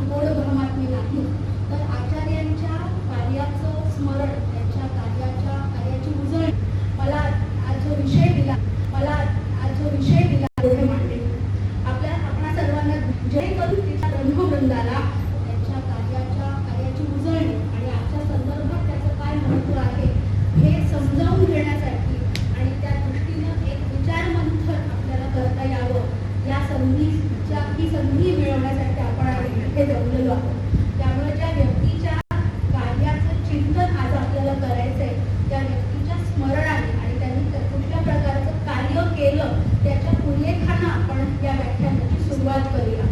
गोड महात्म्य नाही, तर आचार्यांच्या कार्याचं स्मरण, त्यांच्या कार्याची उजळ मला आज जो विषय दिला पुढे मांडले. आपणा सर्वांना जेणेकरून तिच्या ब्रह्मवृंदाला त्यांच्या कार्याची उजळणी आणि आजच्या संदर्भात त्याचं काय महत्त्व आहे हे समजावून घेण्यासाठी आणि त्या दृष्टीनं एक विचारमंथन आपल्याला करता यावं, ही संधी मिळवण्यासाठी आपण इथे जमलेलो आहोत. त्यामुळे ज्या व्यक्तीच्या कार्याचं चिंतन आज आपल्याला करायचंय, त्या व्यक्तीच्या स्मरणाने आणि त्यांनी कुठल्या प्रकारचं कार्य केलं त्याच्या उल्लेखानं आपण या व्याख्यानाची सुरुवात करूया.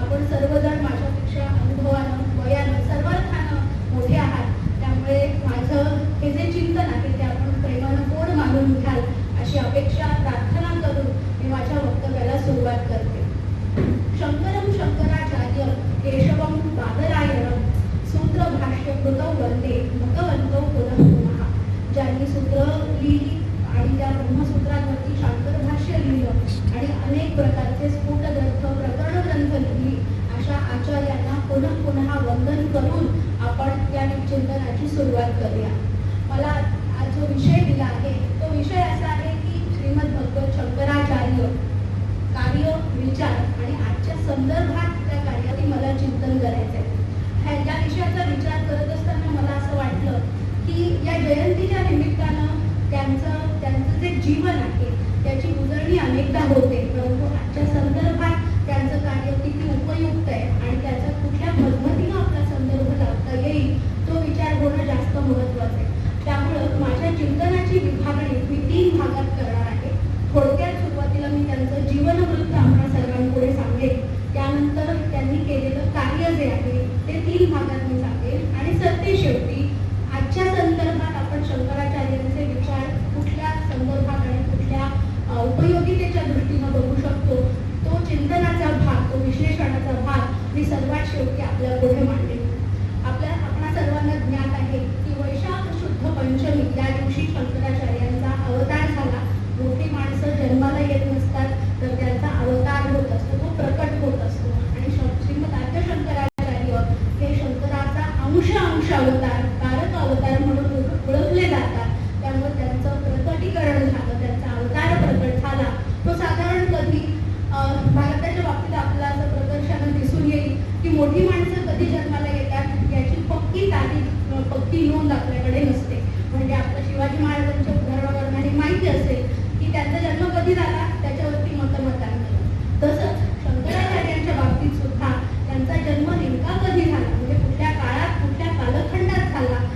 आपण सर्वजण माझ्यापेक्षा अनुभवानं, वयानं, सर्वार्थानं मोठे आहात, त्यामुळे माझं हे जे चिंतन आहे ते आपण प्रेमानं गोड मानून घ्याल अशी अपेक्षा, प्रार्थना करून मी माझ्या वक्तव्याला सुरुवात करते. शंकरं शंकराचार्य केशवं बादरायणं सूत्रभाष्यकृतौ वंदे भगवन्तौ पुनः पुनः. ज्यांनी सूत्र लिहिली आणि त्या ब्रह्मसूत्रांवरती शांकर भाष्य लिहिलं आणि अनेक प्रकारचे स्फुट ग्रंथ, प्रकरण ग्रंथ लिहिली, अशा आचार्यांना पुन्हा पुन्हा वंदन करून आपण या चिंतनाची सुरुवात करूया. मला आज जो विषय दिला आहे तो विषय असा आहे की श्रीमद्भगवत शंकराचार्य कार्य, विचार आणि आजच्या संदर्भात त्या कार्याची मला चिंतन करायचं आहे. या विषयाचा विचार करत असताना मला असं वाटलं की या जयंतीच्या निमित्तानं त्यांचं जे जीवन आहे त्याची उजळणी अनेकदा होते, परंतु आजच्या संदर्भात त्यांचं कार्य किती उपयुक्त आहे आणि त्याचा कुठल्या पद्धतीनं आपला संदर्भ लावता येईल तो विचार होणं जास्त महत्त्वाचं आहे. त्यामुळं माझ्या चिंतनाची विभागणी मी 3 भागात करणार आहे. थोडक्यात सुरुवातीला मी त्यांचं जीवनवृत्त आपल्या सर्वांपुढे सांगेन, त्यानंतर त्यांनी केलेलं कार्य जे आहे ते 3 भागात मी सांगेन आणि सरतेशेवटी आजच्या संदर्भात आपण शंकराचार्यांचे विचार कुठल्या संदर्भात आणि कुठल्या उपयोगितेच्या दृष्टीनं बघू शकतो तो चिंतनाचा भाग, तो विश्लेषणाचा भाग मी सर्वात शेवटी आपल्या पुढे मांडेन. आपणा सर्वांना ज्ञात आहे की वैशाख शुद्ध पंचमी या दिवशी शंकराचार्यांचा अवतार झाला. मोठी माणसं जन्माला येत नसतात तर त्यांचा अवतार होत असतो, तो प्रकट होत असतो आणि श्रीमद आद्य शंकराचार्य हे शंकराचा अंश अवतार, कारक अवतार म्हणून ओळखले जातात. त्यामुळे त्यांचं प्रकटीकरण झालं, त्यांचा अवतार प्रकट झाला. तो साधारण कधी भारताच्या बाबतीत आपल्याला असं प्रकर्षानं दिसून येईल की मोठी माणसं कधी जन्माला येतात याची पक्की तारीख, पक्की नोंद आपल्याकडे नसते. म्हणजे आपल्या शिवाजी महाराजांच्या उदाहरणावरून हे माहिती असेल की त्यांचा जन्म कधी झाला त्याच्यावरती मतमतांतर. तसंच शंकराचार्यांच्या बाबतीत सुद्धा त्यांचा जन्म नेमका कधी झाला, म्हणजे कुठल्या काळात, कुठल्या कालखंडात झाला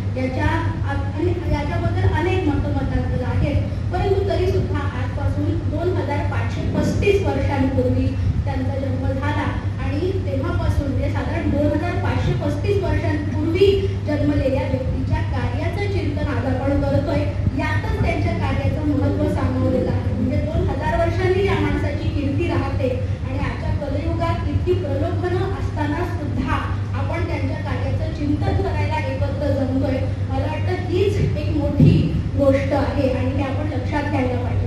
याच्याबद्दल अनेक मतमतांतर आहेत. परंतु तरी सुद्धा आजपासून 2535 वर्षांपूर्वी त्यांचा जन्म झाला आणि तेव्हापासून म्हणजे साधारण 2535 वर्षांपूर्वी जन्मलेल्या व्यक्तीच्या कार्याचं चिंतन आज आपण करतोय. यातच त्यांच्या कार्याचं महत्त्व सांगवलेलं आहे. म्हणजे 2000 वर्षांनी या माणसाची कीर्ती राहते आणि आजच्या कलियुगात इतकी प्रलोभनं असताना सुद्धा आपण त्यांच्या कार्याचं चिंतन करायला एकत्र जमतोय. मला वाटतं हीच एक मोठी गोष्ट आहे आणि हे आपण लक्षात घ्यायला पाहिजे.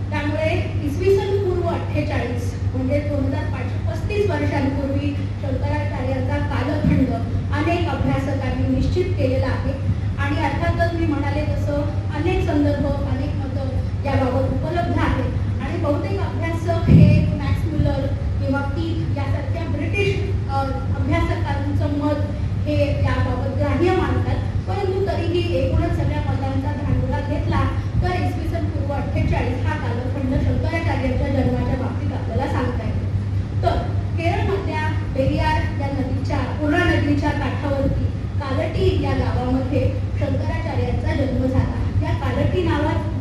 त्यामुळे इसवी सन पूर्व 48 म्हणजे 2535 वर्षांपूर्वी शंकराचार्यांचा कालखंड अनेक अभ्यासकांनी निश्चित केलेला आहे आणि अर्थातच मी म्हणाले तसं अनेक संदर्भ, अनेक मतं याबाबत उपलब्ध आहेत आणि बहुतेक अभ्यासक हे मॅक्स मुलर किंवा कीथ यासारख्या ब्रिटिश अभ्यासकांचं मत हे याबाबत ग्राह्य मानतात. परंतु तरीही एकूणच सगळ्या मतांचा धांडोळा घेतला तर इसवी सन पूर्व 48 हा कालखंड शंकराचार्यांच्या जन्माच्या बाबतीत आपल्याला सांगता येतो. तर केरळमधल्या पेरियार या नदीच्या, पूर्णा नदीच्या काठावरती कालटी या गावामध्ये शंकराचार्यांचा जन्म झाला. या कालटी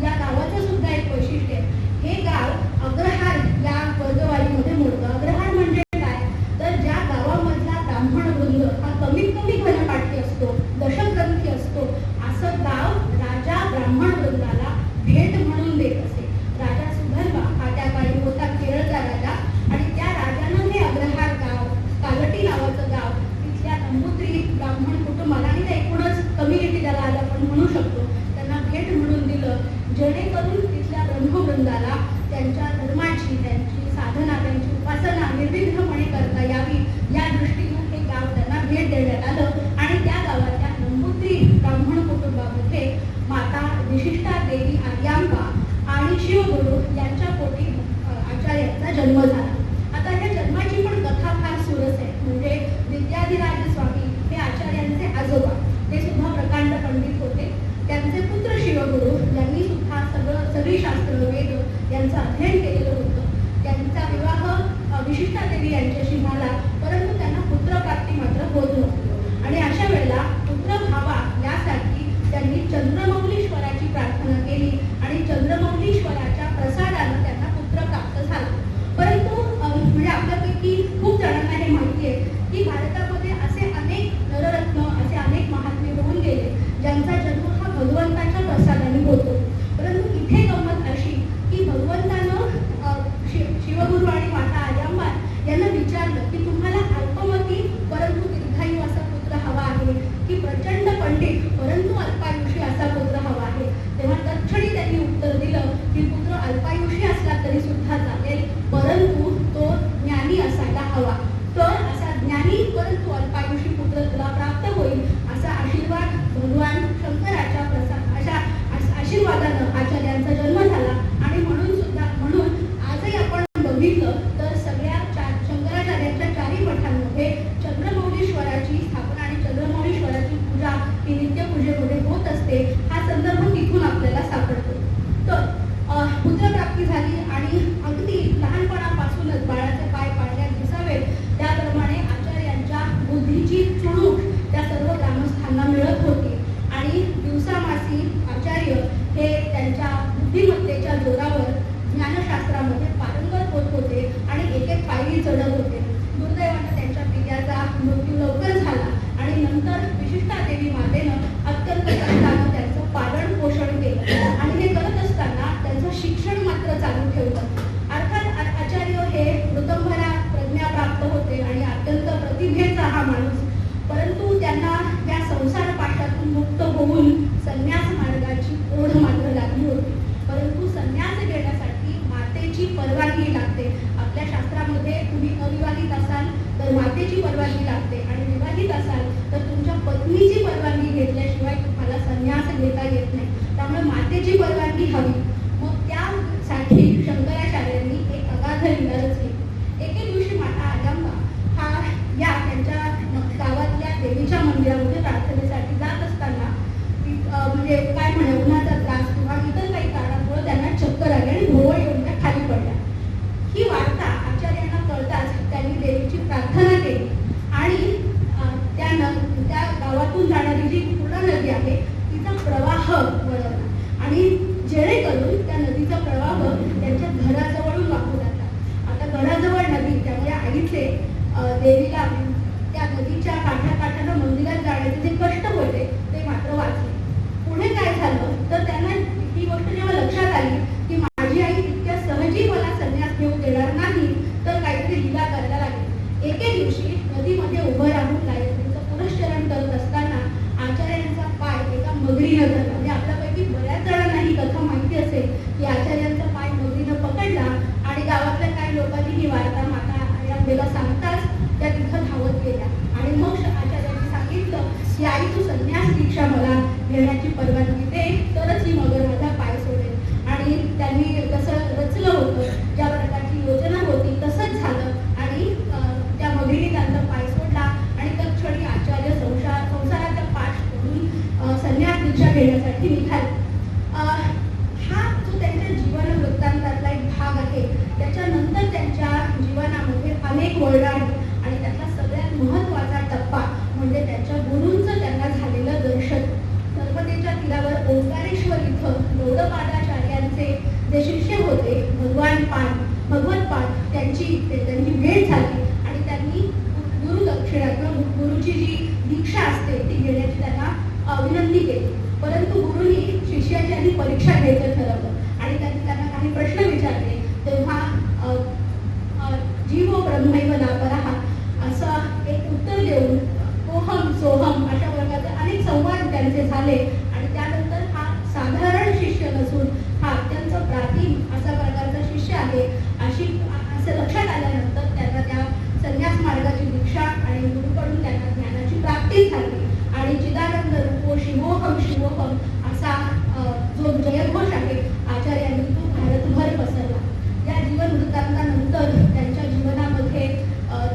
या गावाचं सुद्धा एक वैशिष्ट्य आहे. हे गाव अग्रहार या वर्गवारीमध्ये मोडतं. अग्रहार म्हणजे काय, तर ज्या गावामधला ब्राह्मण वृंद हा कमीत कमी घनपाठी असतो, दशग्रंथी असतो, असं गाव राजा ब्राह्मण वृंदाला भेट म्हणून देत असे. राजा सुधर्वा हा त्या काळी होता केरळचा राजा आणि त्या राजानं हे अग्रहार गाव, कालटी नावाचं गाव तिथल्या नंबूद्री ब्राह्मण कुटुंबाला आणि त्या एकूणच कम्युनिटी ज्याला आपण म्हणू शकतो त्यांना भेट म्हणून दिलं, जेणेकरून तिथल्या ब्रह्मवृंदाला त्यांच्या धर्माची, त्यांची साधना, त्यांची उपासना निर्विघ्नपणे करता यावी या दृष्टीनं हे गाव देण्यात आलं आणि त्या गावाच्या नंबूद्री ब्राह्मण कुटुंबामध्ये माता विशिष्टा देवी आर्यांबा आणि शिवगुरु यांच्या पोटी आचार्यांचा जन्म झाला. आता ह्या जन्माची पण कथा फार सुरस आहे. म्हणजे विद्याधिराज स्वामी हे आचार्यांचे आजोबा, ते सुद्धा प्रकांड पंडित होते. त्यांचे पुत्र शिवगुरु यांनी सुद्धा सगळी शास्त्र वेद यांचं अध्ययन केलेलं होतं. त्यांचा विवाह विशिष्टा देवी यांच्याशी झाला, परंतु त्यांना पुत्रप्राप्ती मात्र होत नव्हती. आणि अशा वेळेला पुत्र व्हावा यासाठी त्यांनी चंद्रमौलीश्वराची प्रार्थना केली आणि चंद्रमौलीश्वराच्या प्रसादानं त्यांना पुत्र प्राप्त झाला. परंतु म्हणजे आपल्यापैकी खूप जणांना हे माहिती आहे की भारतामध्ये असे अनेक नररत्न, असे अनेक महात्मे होऊन गेले ज्यांचा जन्म हा भगवंताच्या प्रसादाने होतो. परंतु इथे गंमत अशी की भगवंतानं शिवगुरु आणि माता आर्यांबा यांना विचारलं की तुम्हाला अल्पमती परंतु दीर्घायू असा पुत्र हवा आहे की प्रचंड पंडित परंतु अल्पायुषी असा पुत्र हवा आहे. तेव्हा तत्क्षणी त्यांनी उत्तर दिलं की पुत्र अल्पायुषी असला तरी सुद्धा चालेल, परंतु तो ज्ञानी असायला हवा. तर असा ज्ञानी परंतु अल्पायुषी पुत्र तुला प्राप्त होईल असा आशीर्वाद भगवान शंकराच्या अशा आशीर्वादानं आचार्यांचा जन्म झाला. आणि म्हणून आजही आपण बघितलं तर सगळ्या शंकराचार्यांच्या चारी मठांमध्ये चंद्रमौलीश्वराची स्थापना आणि चंद्रमौलीश्वराची पूजा ही नित्यपूजेमध्ये होत असते. हा संदर्भ तिथून आपल्याला सापडतो. तर पुत्रप्राप्ती झाली आणि अगदी लहानपणापासूनच बाळाचे पाय पाळण्यात दिसावेत त्याप्रमाणे आचार्यांच्या बुद्धीची चुणूक त्या सर्व ग्रामस्थांना मिळत होती. आणि दिवसामासी आचार्य हे त्यांच्या बुद्धिमत्तेच्या जोरावर ज्ञानशास्त्रामध्ये पारंगत होत होते आणि एक एक पायरी चढत होते. दुर्दैवानं त्यांच्या पित्याचा मृत्यू लवकर झाला आणि नंतर विशिष्टा देवी मातेनं अत्यंत कष्टानं त्यांचं पालन पोषण केलं आणि हे करत असताना त्यांचं शिक्षण मात्र चालू ठेवलं. अर्थात आचार्य हे ऋतंभरा प्रज्ञा प्राप्त होते आणि अत्यंत प्रतिभेचा हा माणूस, परंतु त्यांना या संसार पाशातून मुक्त होऊन संन्यास मार्गाची ओढ मात्र लागली होती. परंतु संन्यास घेण्यासाठी मातेची परवानगी लागते. आपल्या शास्त्रामध्ये तुम्ही अविवाहित असाल तर मातेची परवानगी लागते आणि विवाहित असाल तर तुमच्या पत्नीची परवानगी घेतल्याशिवाय तुम्हाला संन्यास घेता येत नाही. त्यामुळे मातेची परवानगी हवी. मग त्यासाठी शंकराचार्यांनी एक अगाध लीला रचली. एके दिवशी माता आर्यांबा हा या त्यांच्या गावातल्या देवीच्या मंदिरामध्ये प्रार्थनेसाठी जात असताना म्हणजे काय म्हणे उन्हाचा त्रास किंवा इतर काही कारणामुळे त्यांना चक्कर आली आणि भोवळ येऊन त्या खाली पडल्या. ही वार्ता आचार्यांना कळताच त्यांनी देवीची प्रार्थना केली आणि त्या गावातून जाणारी जी पूर्ण नदी आहे तिचा प्रवाह वळवला आणि जेणेकरून त्या नदीचा प्रवाह त्यांच्या घराजवळून वाहू लागला. आता घराजवळ नदी त्यामुळे आईचे देवीला त्या नदीच्या काठाकाठानं मंदिरात जाण्याचे जे कष्ट होते ते मात्र वाचले. पुढे काय झालं तर त्यांना ही गोष्ट जेव्हा लक्षात आली की माझी आई तितक्या सहजी मला संन्यास घेऊ देणार नाही तर काहीतरी लीला करायला लागली. एके दिवशी नदीमध्ये उभं राहून गायत्रीचं पुनश्चरण करत असताना आचार्यांचा पाय एका मगरीनं धरला. म्हणजे आपल्यापैकी बऱ्याच जणांना ही कथा माहिती असेल की आचार्यांचा पाय मगरीनं पकडला आणि गावातल्या काही लोकांनी ही वार्ता माता आर्यांबेला सांगताच त्या तिथं धावत गेल्या. आणि मग आचार्यांनी सांगितलं की आई तू संन्यास दीक्षा मला घेण्याची परवानगी दे तरच ही मगर माझा पाय सोडेल. आणि त्यांनी तसं रचलं होतं, ज्या प्रकारची योजना होती तसंच झालं आणि त्या मगरीने त्यांचा पाय सोडला आणि तत्क्षणी आचार्य संसाराचा पाश सोडून संन्यास दीक्षा घेण्यासाठी निघाले. हा जो त्यांच्या जीवन वृत्तांतातला एक भाग आहे. त्याच्यानंतर त्यांच्या जीवनामध्ये अनेक वळणं आहेत आणि त्यातला सगळ्यात महत्त्वाचा टप्पा म्हणजे त्यांच्या गुरूंचं त्यांना झालेलं दर्शन. नर्मदेच्या तीरावर ओंकारेश्वर इथं गौडपादाचार्यांचे जे शिष्य होते भगवतपाद त्यांची भेट झाली आणि त्यांनी गुरुदक्षिणा किंवा गुरुची जी दीक्षा असते ती घेण्याची त्यांना विनंती केली. परंतु गुरुंनी शिष्याची आधी परीक्षा घ्यायचं ठरवलं आणि त्यांना काही प्रश्न विचारले. तेव्हा जीव ब्रह्मैव नापरः असं एक उत्तर देऊन कोहम सोहम अशा प्रकारचे अनेक संवाद त्यांचे झाले आणि त्यानंतर हा साधारण शिष्य नसून हा अत्यंत प्राचीन अशा प्रकारचा शिष्य आहे असं लक्षात आल्यानंतर त्यांना त्या संन्यास मार्गाची दीक्षा आणि गुरुकडून त्यांना ज्ञानाची उपस्थित झाली आणि चिदानंद रूपो शिवोहम शिवोहम असा जो जयघोष आहे आचार्यांनी तो भारतभर पसरला. या जीवन वृत्तांतानंतर त्यांच्या जीवनामध्ये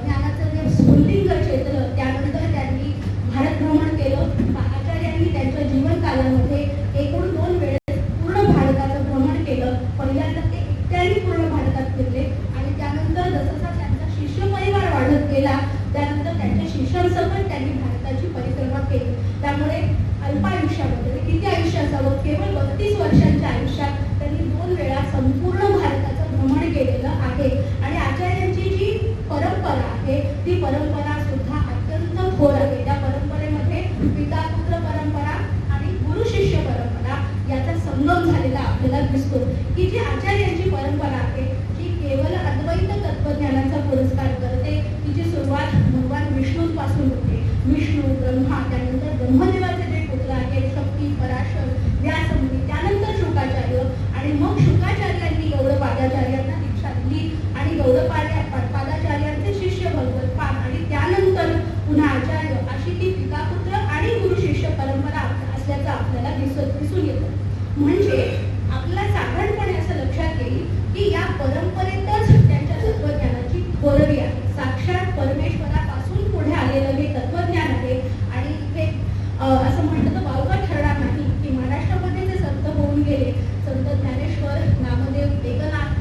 ज्ञानाचं जे स्फुल्लिंग चेतलं. त्यानंतर त्यांनी भारत भ्रमण केलं. आचार्यांनी त्यांच्या जीवनकालामध्ये एकूण 2 वेळेस पूर्ण भारताचं भ्रमण केलं. पहिल्यांदा ते एकट्याने पूर्ण भारतात फिरले आणि त्यानंतर जसं त्यांचा शिष्य परिवार वाढत गेला त्यानंतर त्यांच्या शिष्यांसकट त्यांनी भारताची परिक्रमा केली. त्यामुळे अल्पायुष्यामध्ये किती आयुष्य असावं, केवळ 32 वर्षांच्या आयुष्यात त्यांनी 2 वेळा संपूर्ण भारताचं भ्रमण केलेलं आहे. आणि आचार्यांची जी परंपरा आहे ती परंपरा सुद्धा अत्यंत थोर आहे. त्या परंपरेमध्ये पिता पुत्र परंपरा आणि गुरु शिष्य परंपरा याचा संगम झालेला आपल्याला दिसतो. की जी आचार्यांची परंपरा आहे ती केवळ अद्वैत तत्वज्ञानाचा पुरस्कार करते. तिची सुरुवात भगवान विष्णूंपासून होते. विष्णू, ब्रह्मा, त्यानंतर ब्रह्मदेवाचे जे पुत्र आहेत शक्ती, पराशर, व्यासमुनी, त्यानंतर शुकाचार्य आणि मग शुकाचार्यांनी गौडपादाचार्यांना दीक्षा दिली आणि गौडपादाचार्यांचे शिष्य भगवत्पाद आणि त्यानंतर पुन्हा आचार्य अशी ती पितापुत्र आणि गुरु शिष्य परंपरा असल्याचं आपल्याला दिसून येतं. म्हणजे आपल्याला साधारणपणे असं लक्षात येईल की या परंपरेतच त्यांच्या तत्वज्ञानाची थोरवी आहे. साक्षात परमेश्वरापासून पुढे आलेलं हे तत्वज्ञान आहे. आणि हे असं म्हटलं तर वावगं ठरणार नाही की महाराष्ट्रामध्ये जे संत होऊन गेले, संत ज्ञानेश्वर, नामदेव, एकनाथ,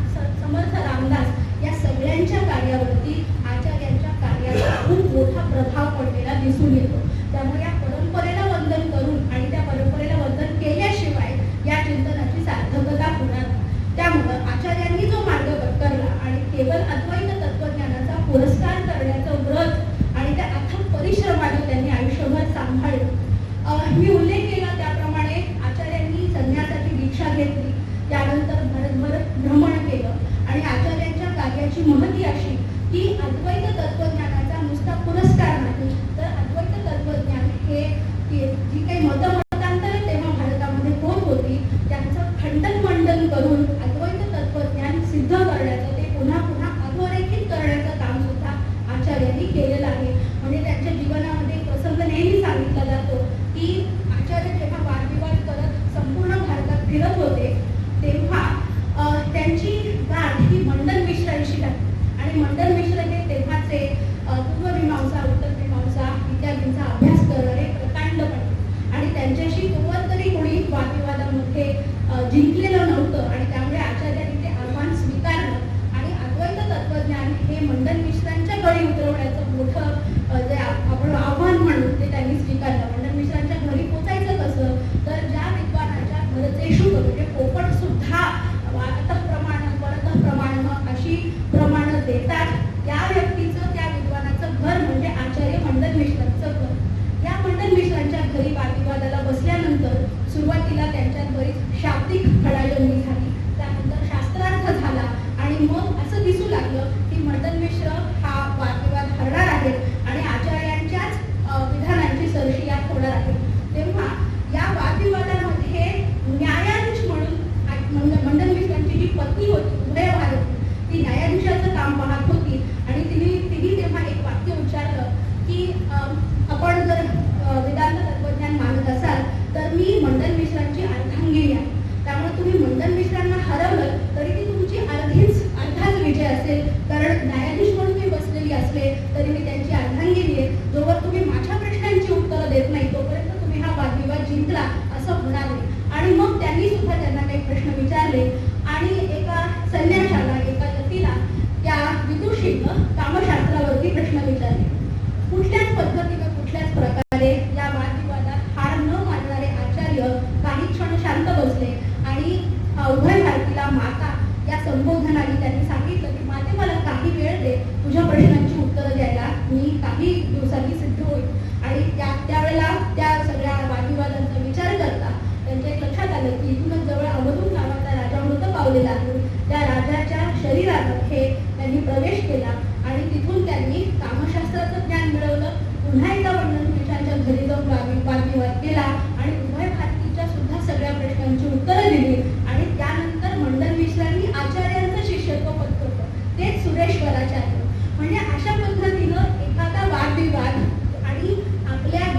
समर्थ रामदास या सगळ्यांच्या कार्यावरती आचार्यांच्या कार्याचा खूप मोठा प्रभाव पडलेला दिसून येतो. त्यामुळे या परंपरेला वंदन करून आणि त्या परंपरेला वंदन केल्याशिवाय या चिंतनाची सार्थकता होणार. त्यामुळं आचार्यांनी जो मार्ग पत्करला आणि केवळ अद्वैत तत्वज्ञानाचा पुरस्कार करण्याचं व्रत आणि त्या अथक परिश्रमाने त्यांनी आयुष्यभर सांभाळलं. मी उल्लेख केला त्याप्रमाणे आचार्यांनी संन्यासाची दीक्षा घेतली. त्यानंतर भारतभर भ्रमण केलं आणि आचार्यांच्या कार्याची महती अशी की अद्वैत तत्वज्ञानाचा नुसता पुरस्कार नाही तर अद्वैत तत्वज्ञान हे जी काही मतमतांतर तेव्हा भारतामध्ये होत होती त्यांचं खंडन मंडन करून अद्वैत तत्वज्ञान सिद्ध करण्याचं, ते पुन्हा पुन्हा अधोरेखित करण्याचं काम सुद्धा आचार्यांनी केलेलं आहे. म्हणजे त्यांच्या जीवनामध्ये प्रसंग नेहमी सांगितला जातो की आचार्य जेव्हा वादविवाद करत संपूर्ण भारतात फिरत होते तेव्हा त्यांची गाठ ही मंडन मिश्रांशी लागली. आणि मंडन मिश्र हे तेव्हाचे पूर्वमीमांसा, उत्तरमीमांसा इत्यादींचा अभ्यास करणारे प्रकांड पंडित आणि त्यांच्याशी तोवर तरी कोणी वादविवादामध्ये जिंकलेलं नव्हतं. आणि त्यामुळे आचार्यांनी ते आव्हान स्वीकारलं आणि अद्वैत तत्वज्ञान हे मंडन मिश्रांच्या गळी उतरवण्याचं मोठं जे आपण आव्हान म्हणू ते त्यांनी स्वीकारलं. मंडन मिश्रांच्या घरी पोचायचं कसं तर ज्या विद्वानाच्या घरचे शुभ म्हणजे पोपट सुद्धा प्रमाण परत प्रमाण अशी प्रमाणं देतात त्या व्यक्तीचं, त्या विद्वानाचं घर म्हणजे आचार्य मंडन मिश्रांचं घर. या मंडन मिश्रांच्या घरी वादविवादाला बसल्यानंतर सुरुवातीला त्यांच्यात बरीच शाब्दिक खडाजंगी झाली. त्यानंतर शास्त्रार्थ झाला आणि मग असं दिसू लागलं की मंडन मिश्र हा वादविवाद हरणार आहे आणि आचार्यांच्याच विधानांची सरशी यात होणार आहे. तेव्हा या वादविवादामध्ये न्यायाधीश म्हणून मंडन मिश्रांची जी पत्नी होती उदयभारती ती न्यायाधीशाचं काम पाहत होती आणि तिने तेव्हा एक वाक्य उच्चारलं की आपण जर वेदांत तत्वज्ञान मानत असाल तर मी मंडन मिश्रांची अर्धांगिनी आहे. त्यामुळे तुम्ही मंडन मिश्रांना हरवलं तरी ती तुमची अर्धाच विजय असेल. कारण न्यायाधीश म्हणून मी बसलेली असले तरी मी त्यांची अर्धांगिनी आहे. जोवर तुम्ही माझ्या प्रश्नांची उत्तरं देत नाही तोपर्यंत तुम्ही हा वादविवाद जिंकला असं होणार नाही. आणि मग त्यांनी सुद्धा त्यांना काही प्रश्न विचारले आणि एका संन्याशाला, एका यतीला त्या विदुषीनं कामशास्त्रावरती प्रश्न विचारले. कुठल्याच पद्धतीने कुठल्याच प्रकारे या वादविवादात हार न मानणारे आचार्य काही क्षण शांत बसले आणि उभय भारतीला माता या संबोधनाने त्यांनी सांगितलं की माते मला काही वेळ दे, तुझ्या प्रश्नांची उत्तरं द्यायला मी काही दिवसांनी सिद्ध होईल. आणि त्यावेळेला त्या सगळ्या वादविवादांचा विचार करता त्यांच्या एक लक्षात आलं की इथूनच जवळ अवधूत नावाचा राजा मृत पावलेला आहे. त्या राजाच्या शरीरामध्ये त्यांनी प्रवेश केला आणि तिथून त्यांनी कामशास्त्राचं ज्ञान मिळवलं. पुन्हा एकदा मंडन मिश्रांच्या घरी जाऊन वादविवाद केला आणि उभय भारतीच्या सुद्धा सगळ्या प्रश्नांची उत्तरं दिली. आणि त्यानंतर मंडन मिश्रांनी आचार्यांचं शिष्यत्व पत्करलं, तेच सुरेश्वराचार्य. म्हणजे अशा पद्धतीनं एखादा वादविवाद आणि आपल्या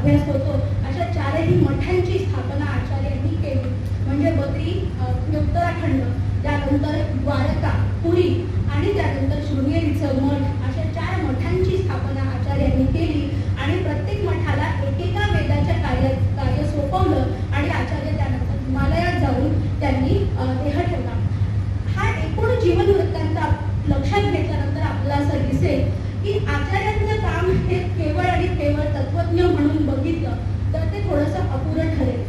अभ्यास होतो अशा चारही मठांची स्थापना आचार्यांनी केली. म्हणजे बद्री, उत्तराखंड, त्यानंतर द्वारका, पुरी आणि त्यानंतर शृंगेरीचं मठ अशा 4 मठांची स्थापना आचार्यांनी केली. आणि प्रत्येक मठाला एकेका वेदाच्या कार्य सोपवलं आणि आचार्य त्यानंतर हिमालयात जाऊन त्यांनी देह ठेवला. हा एकूण जीवन वृत्तांत लक्षात घेतल्यानंतर आपल्याला असं दिसेल की आचार्यांचं काम हे केवळ आणि केवळ तत्वज्ञ म्हणून बघितलं तर ते थोडंसं अपुरं ठरेल.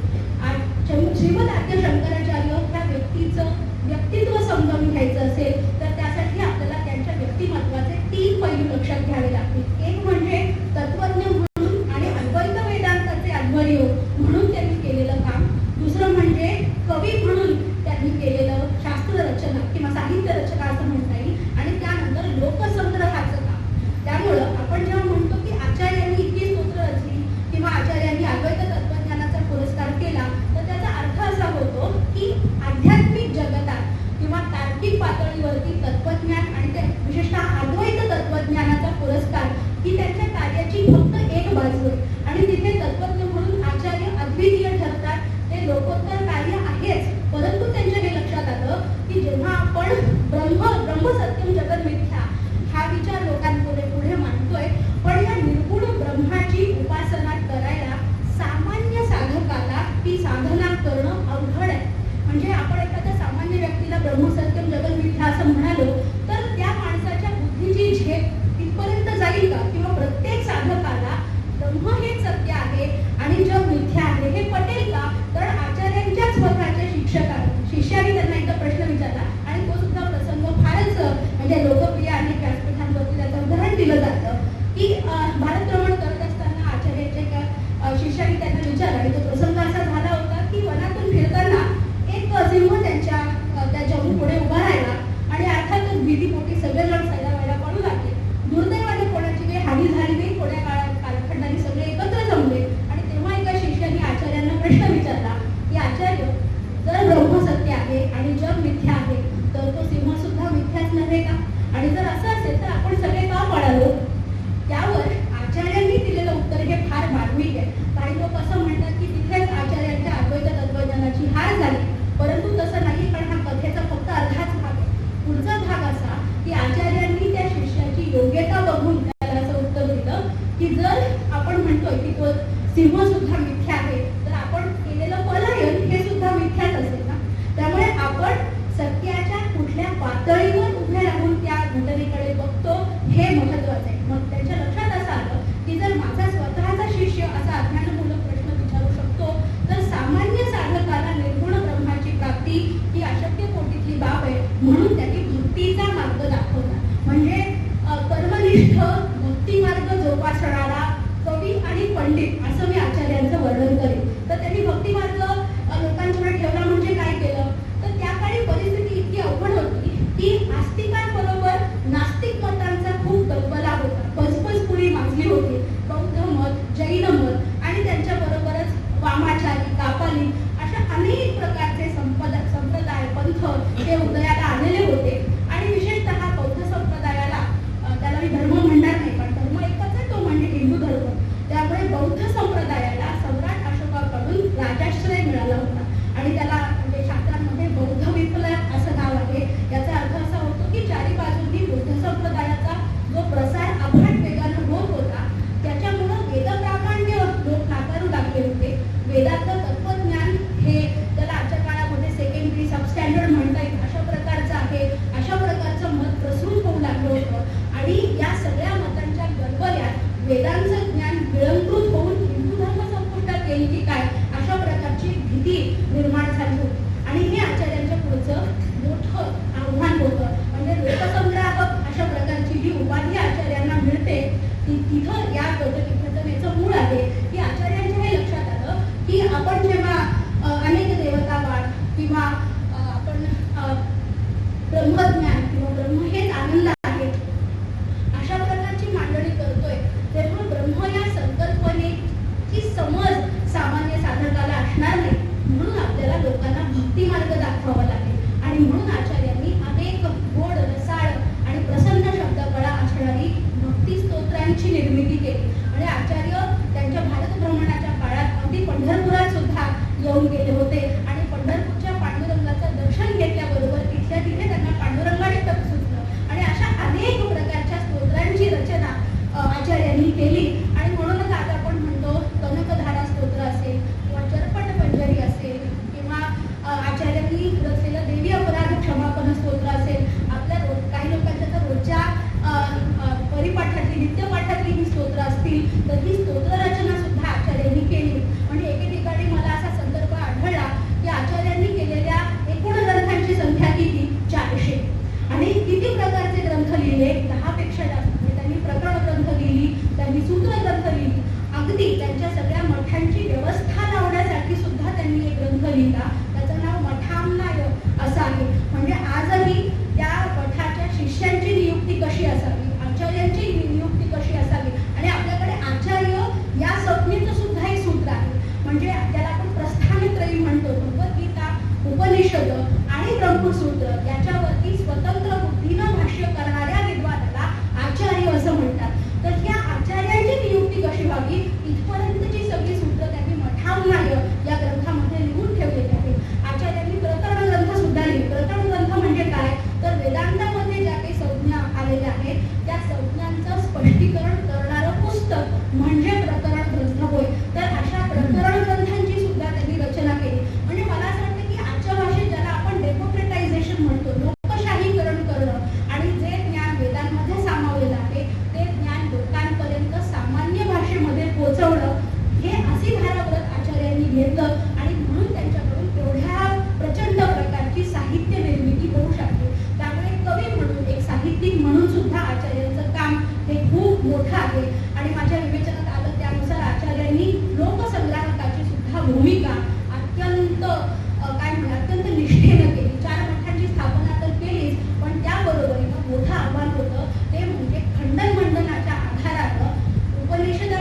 श्रीमद आद्य शंकराचार्य ह्या व्यक्तीचं व्यक्तित्व समजावून घ्यायचं असेल तर त्यासाठी आपल्याला त्यांच्या व्यक्तिमत्वाचे 3 पैलू लक्षात घ्यावे लागतील. एक म्हणजे तत्वज्ञ म्हणून आणि अद्वैत वेदांताचे आध्वर्य म्हणून त्यांनी केलेलं काम. दुसरं म्हणजे कवी म्हणून त्यांनी केलेलं शास्त्र रचना किंवा साहित्य रचना असं म्हणता येईल. आणि त्यानंतर लोकसंग्रहाचं काम. त्यामुळं आपण जेव्हा म्हणतो की आचार्यांनी इतकी स्तोत्र रचली किंवा आचार्यांनी अद्वैत तत्वज्ञानाचा पुरस्कार केला तर त्याचा अर्थ असा होतो की आध्यात्मिक जगतात किंवा तार्किक पातळीवरती तत्वज्ञान आणि ते विशेषतः अद्वैत तत्वज्ञानाचा पुरस्कार ही त्यांच्या कार्याची फक्त एक बाजू आहे. आणि तिथे तत्वज्ञ म्हणून आचार्य अद्वितीय ठरतात. ते लोकोत्तर कार्य आहेच, परंतु त्यांच्या हे लक्षात आलं की जेव्हा आपण ब्रह्म सत्यम जगत मिथ्या हा विचार लोकांपुढे मांडतोय पण या निर्गुण ब्रह्माची उपासना करायला सामान्य साधकाला ती साधना करणं अवघड आहे. म्हणजे आपण एखाद्या सामान्य व्यक्तीला ब्रह्मसत्यम जगत मिथ्या असं म्हणालो तर त्या माणसाच्या बुद्धीची झेप तिथपर्यंत जाईल का? किंवा प्रत्येक साधकाला ब्रह्म हे सत्य आहे आणि जग मिथ्या आहे हे पटेल का? तर आचार्यांच्या स्वतःच्या शिष्याने त्यांना एकदा प्रश्न विचारला आणि तो सुद्धा प्रसंग फारच म्हणजे लोकप्रिय आणि व्यासपीठांवरती त्याचं उदाहरण दिलं जातं की भारत भ्रमण करत असताना आचार्यांच्या शिष्याने त्यांना विचारला आणि तो प्रसंग असा झाला होता की वनातून फिरताना एक सिंह त्या जम्मू पुढे उभा राहिला आणि अर्थातच भीतीपोटी सगळेजण सैरावैरा पडू लागले. दुर्दैवाने कोणाची काही हानी झाली नाही. थोड्या कालखंडाने सगळे एकत्र जमले आणि तेव्हा एका शिष्याने आचार्यांना प्रश्न विचारला की आचार्य, जर ब्रह्म सत्य आहे आणि जग मिथ्या आहे तर तो सिंह सुद्धा मिथ्याच नव्हे का? आणि जर असं असेल तर आपण सगळे का पळालो? त्यावर आचार्यांनी दिलेलं उत्तर हे फार मार्मिक आहे. काही लोक असं म्हणतात की तिथेच आचार्यांच्या अद्वैत तत्वज्ञानाची हार झाली, परंतु तसं नाही. पण हा कथेचा फक्त अर्धाच भाग आहे. पुढचा भाग असा की आचार्यांनी त्या शिष्याची योग्यता बघून त्याला असं उत्तर दिलं की जर आपण म्हणतोय की तो सिंह सुद्धा मिथ्या आहे तर आपण केलेलं पलायन हे सुद्धा मिथ्याच असेल ना. त्यामुळे आपण सत्याच्या कुठल्या पातळीवर उभे राहून त्या घटनेकडे बघतो हे महत्वाचं आहे. मग त्यांच्या लक्षात असं आलं की जर माझा स्वतःचा शिष्य असा अज्ञानमूलक प्रश्न विचारू शकतो तर सामान्य साधकाला निर्गुण ब्रह्माची प्राप्ती ही अशक्य कोटीतली बाब आहे. म्हणून त्यांनी भक्तीचा मार्ग दाखवला. म्हणजे कर्मनिष्ठ भक्ती मार्ग जोपासणारा कवी आणि पंडित असं मी आचार्यांचं वर्णन करेन. तर त्यांनी भक्ती मार्ग लोकांपुढे ठेवला म्हणजे काय केलं तर त्या काळी परिस्थिती इतकी अवघड होती की आस्तिकांबरोबर नास्तिक मतांचा खूप दबदबा होता. पचपचपुरी माजली होती. बौद्ध मत, जैन मत आणि त्यांच्या बरोबरच वामाचारी, कापाली अशा अनेक प्रकारचे संप्रदाय पंथ हे उदयाला आलेले होते. आणि विशेषतः बौद्ध संप्रदायाला त्याला मी धर्म म्हणणार नाही पण धर्म एकच आहे, तो म्हणजे हिंदू धर्म. त्यामुळे बौद्ध संप्रदायाला सम्राट अशोकाकडून राजाश्रय मिळाला होता आणि त्याला म्हणजे शास्त्रांमध्ये बौद्ध विप्लव असं नाव आहे. याचा अर्थ असा होतो की चारी बाजूंनी बुद्ध संप्रदायाचा जो प्रसार अफाट वेगाने होत होता त्याच्यामुळं वेदप्रामाण्य लोक नाकारू लागले होते. वेदातलं तत्वज्ञान हे त्याला आजच्या काळामध्ये सेकंडरी सबस्टँडर्ड म्हणता येईल अशा प्रकारचं आहे. अशा प्रकारचं मत प्रसृत होऊ लागलं होतं आणि या सगळ्या मतांच्या गडबड्यात वेदांचं ज्ञान विळंकृत होऊन हिंदू धर्म संपुष्टात येईल की काय अशा प्रकारची भीती निर्माण झाली होती. सगळ्या मठांची व्यवस्था लावण्यासाठी सुद्धा त्यांनी एक ग्रंथ लिहिला. त्याचं नाव मठामनाय असं आहे. म्हणजे आजही त्या मठाच्या शिष्यांची नियुक्ती कशी असावी, आचार्यांची नियुक्ती कशी असावी, आणि आपल्याकडे आचार्य या संज्ञेचं सुद्धा एक सूत्र आहे. म्हणजे त्याला आपण प्रस्थानत्रयी म्हणतो. भगवद्गीता, उपनिषद आणि ब्रह्मसूत्र याच्यावरती स्वतंत्र बुद्धीनं भाष्य करणाऱ्या विद्वानाला आचार्य असं म्हणतात. तर ह्या आचार्यांची नियुक्ती कशी व्हावी इथपर्यंतची सगळी सूत्र त्यांनी मठामनाय या ग्रंथामध्ये लिहून ठेवलेली आहे. आचार्यांनी प्रकरण ग्रंथ सुद्धा लिहिले. प्रकरण ग्रंथ म्हणजे काय, तर वेदांतामध्ये ज्या काही संज्ञा आलेल्या आहेत त्या संज्ञांचं स्पष्टीकरण करणारं पुस्तक म्हणजे प्रकरण ग्रंथ होय. तर अशा प्रकरण ग्रंथांची सुद्धा त्यांनी रचना केली. म्हणजे मला असं वाटतं की आजच्या भाषेत ज्याला आपण डेमोक्रेटायझेशन म्हणतो, लोकशाहीकरण करणं आणि जे ज्ञान वेदांमध्ये सामावलेलं आहे ते ज्ञान लोकांपर्यंत सामान्य भाषेमध्ये पोहोचवणं, हे अशी धाराव्रत आचार्यांनी घेतलं आणि म्हणून त्यांच्याकडून एवढ्या प्रचंड प्रकारची साहित्य निर्मिती होऊ शकते. त्यामुळे कवी म्हणून, एक साहित्यिक म्हणून सुद्धा आचार्यांचं काम हे खूप मोठं आहे. आणि माझ्या विवेचनात आलं त्यानुसार आचार्यांनी लोकसंग्राहकाची सुद्धा भूमिका अत्यंत अत्यंत निष्ठेनं केली. 4 मठांची स्थापना तर केलीच, पण त्याबरोबरीनं मोठं आव्हान होतं ते म्हणजे खंडन मंडनाच्या आधारानं उपनिषद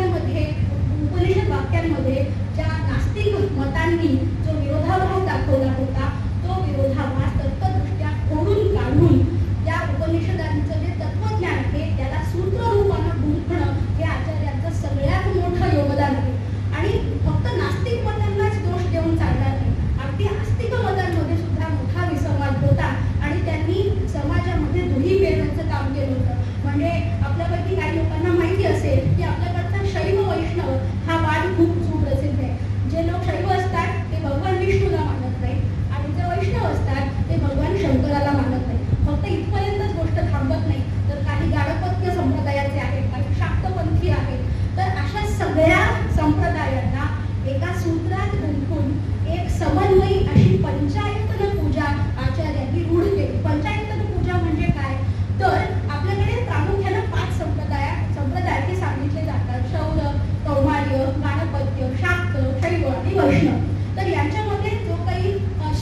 वाक्यांमध्ये ज्या नास्तिक मतांनी जो विरोधाभास दाखवला होता तो विरोधाभास तर्कदृष्ट्या खोडून काढून त्या उपनिषदांचं जे तत्वज्ञान आहे त्याला सूत्ररूपानं गुंफणं हे आचार्यांचं सगळ्यात मोठं योगदान आहे. आणि फक्त नास्तिक मतांनाच दोष देऊन चालणार नाही, अगदी आस्तिक मतांमध्ये सुद्धा मोठा विसंवाद होता आणि त्यांनी समाजामध्ये दुही पेरण्याचं काम केलं होतं. म्हणजे आपल्यापैकी काही लोकांना माहिती असेल की आपल्याकडचा शैव वैष्णव हा वाद खूप सुप्रसिद्ध आहे. जे लोक शैव असतात ते भगवान विष्णूला मानत नाही आणि जे वैष्णव असतात ते भगवान शंकराला मानत नाही. फक्त इथपर्यंतच गोष्ट थांबत नाही, तर काही गाणपत्य संप्रदायाचे आहेत, काही शाक्तपंथी आहेत. तर अशा सगळ्या संप्रदायांना एका सूत्रात गुंफून एक समन्वयी अशी पंचायतन पूजा आचार्यांनी रूढ केली. पंचायतन पूजा म्हणजे काय, तर आपल्याकडे प्रामुख्याने 5 संप्रदाय हे सांगितले जातात: शौर, कौमार्य, गाणपत्य, शाक्त, शैव आणि वैष्णव. तर यांच्यामध्ये जो काही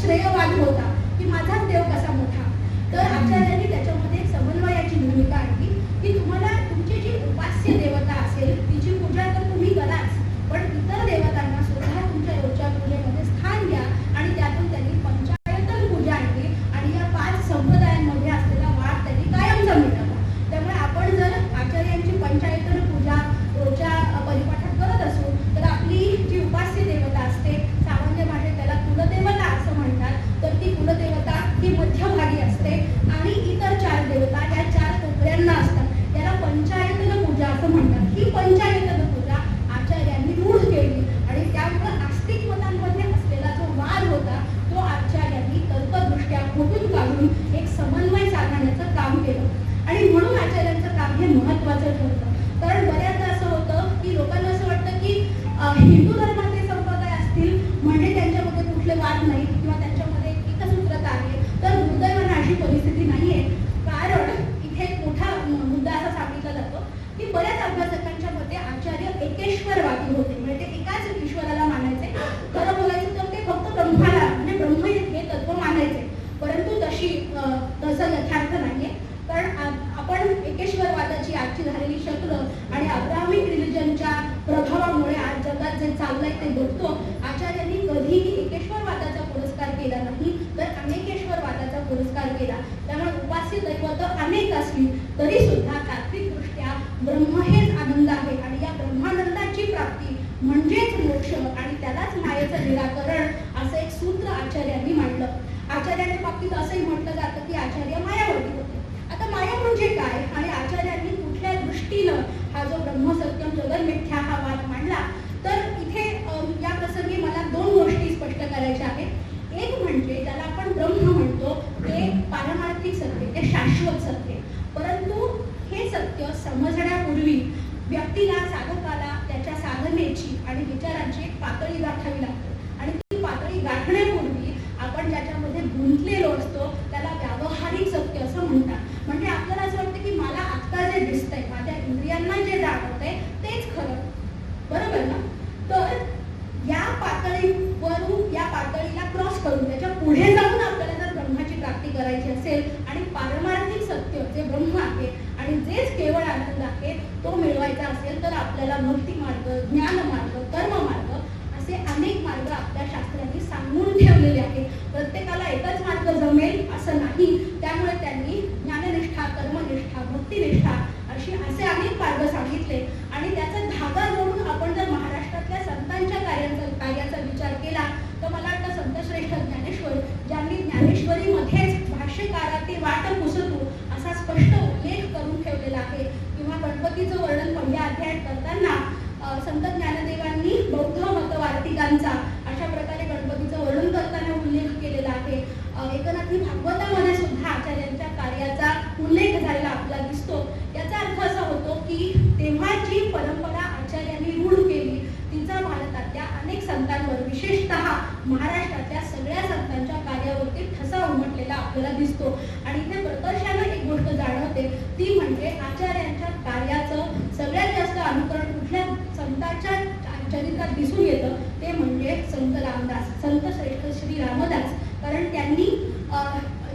श्रेयवाद होता की माझाच देव कसा मोठा, तर आचार्यांनी त्याच्यामध्ये समन्वयाची भूमिका आणली की तुम्हाला तुमची जी उपास्य देवता असेल तिची पूजा तर तुम्ही कराच, पण इतर देवतांना सुद्धा तुमच्या रोजच्या पूजेमध्ये स्थान द्या. आणि त्यातून त्यांनी पंचायतन पूजा आणली आणि या 5 संप्रदायांमध्ये असलेला वाद त्यांनी कायमचा मिटवला. त्यामुळे आपण जर आचार्यांची पंचायतन पूजा रोजच्या परिपाठात करत असू तर आपली जी उपास्य देवता असते, सामान्य भाषेत त्याला कुलदेवता असं म्हणतात, तर ती कुलदेवता ही मध्यभागी असते आणि इतर 4 देवता या 4 कोपऱ्यांना असतात. त्याला पंचायतन पूजा असं म्हणतात. ही पंचायतन पूजा आचार्यांनी रूढ केली आणि त्यामुळे आस्तिक मतांमध्ये असलेला जो वाद होता तो आचार्यांनी तर्कदृष्ट्या खोटून काढून एक समन्वय साधण्याचं काम केलं. आणि म्हणून आचार्यांचं काम हे महत्त्वाचं ठरतं. कारण बऱ्याचदा असं होतं की लोकांना असं वाटतं की हिंदू धर्माचे संप्रदाय असतील म्हणजे त्यांच्यामध्ये कुठले वाद नाही किंवा त्यांच्यामध्ये एकसूत्रता आहे. तर दुर्दैवानं अशी परिस्थिती नाही आहे. कारण इथे एक मोठा मुद्दा असा सांगितला जातो की बऱ्याच अभ्यासकांच्या मते आचार्य एकेश्वरवादी होते. म्हणजे ते एकाच ईश्वराला मानायचे. खरं बोलायचं तर ते फक्त ब्रह्माला म्हणजे ब्रह्म हे तत्व मानायचे, परंतु तसं यथार्थ नाहीये. कारण आपण एकेश्वरवादाची आजची झालेली शक्ल आणि अब्राहमिक रिलिजनच्या प्रभावामुळे आज जगात जे चाललंय ते बघतो. आचार्यांनी कधीही एकेश्वरवादाचा पुरस्कार केला नाही, तर अनेकेश्वरवादाचा पुरस्कार केला. त्यामुळे उपास्य दैवत अनेक असली तरी सुद्धा तात्विकदृष्ट्या ब्रह्म हेच आनंद आहे आणि या ब्रह्मानंदाची प्राप्ती म्हणजेच मोक्ष आणि त्यालाच मायेचं निराकरण असं एक सूत्र आचार्यांनी मांडलं. आचार्यांच्या बाबतीत असंही म्हटलं जातं की आचार्य मायावादी होते. आता माया म्हणजे काय आणि आचार्यांनी कुठल्या दृष्टीनं हा जो ब्रह्मसत्यम जगन्मिथ्या हा वाद मांडला, तर इथे या प्रसंगी मला 2 गोष्टी स्पष्ट करायच्या आहेत. एक म्हणजे ज्याला आपण ब्रह्म म्हणतो ते पारमार्थिक सत्य, ते शाश्वत सत्य. परंतु हे सत्य समजण्यापूर्वी व्यक्तीला, साधकाला त्याच्या साधनेची आणि विचारांची एक पातळी गाठावी लागते. आणि ती पातळी गाठण्यापूर्वी आपण ज्याच्यामध्ये गुंतलेलो असतो त्याला व्यावहारिक सत्य असं म्हणतात. म्हणजे आपल्याला असं वाटतं की मला आत्ता जे दिसतंय, माझ्या इंद्रियांना जे जाणवतंय तेच खरं, बरोबर ना? करायची असेल आणि पारमार्थिक सत्य जे ब्रह्म आहे आणि जेच केवळ आनंद आहे तो मिळवायचा असेल तर आपल्याला भक्ती मार्ग, ज्ञान मार्ग, कर्म मार्ग असे अनेक मार्ग आपल्या शास्त्रांनी सांगून ठेवलेले आहेत. प्रत्येकाला एकच मार्ग जमेल असं नाही. त्यामुळे त्यांनी ज्ञाननिष्ठा, कर्मनिष्ठा, भक्तिनिष्ठा असे अनेक मार्ग सांगितले आणि त्याचा धागा जोडून आपण जर महाराष्ट्रातल्या संतांच्या कार्याचा विचार केला तर मला वाटतं संतश्रेष्ठ ज्ञानेश्वर ज्यांनी ज्ञानेश्वरीमध्येच भाष्यकाराती वाट पुसतू असा स्पष्ट उल्लेख करून ठेवलेला आहे. किंवा गणपतीचं वर्णन पहिल्या अध्यायात करताना संत ज्ञानदेवांनी बौद्ध मतवार्तिकांचा अशा प्रकारे गणपतीचं वर्णन करताना उल्लेख केलेला आहे. एकनाथी भागवतामध्ये सुद्धा आचार्यांच्या कार्याचा उल्लेख झालेला आपल्याला दिसतो. याचा अर्थ असा होतो की तेव्हा जी परंपरा आचार्यांनी रूढ केली तिचा भारतातल्या अनेक संतांवर विशेषतः महाराष्ट्रातल्या सगळ्या संतांच्या कार्यावरती ठसा उमटलेला आपल्याला दिसतो. आणि इथे प्रकर्षानं एक गोष्ट जाणवते ती म्हणजे आचार्यांच्या कार्याचं सगळ्यात जास्त अनुकरण कुठल्या संतांच्या चरित्रात दिसून येतं ते म्हणजे संत रामदास, संत श्रेष्ठ श्री रामदास. कारण त्यांनी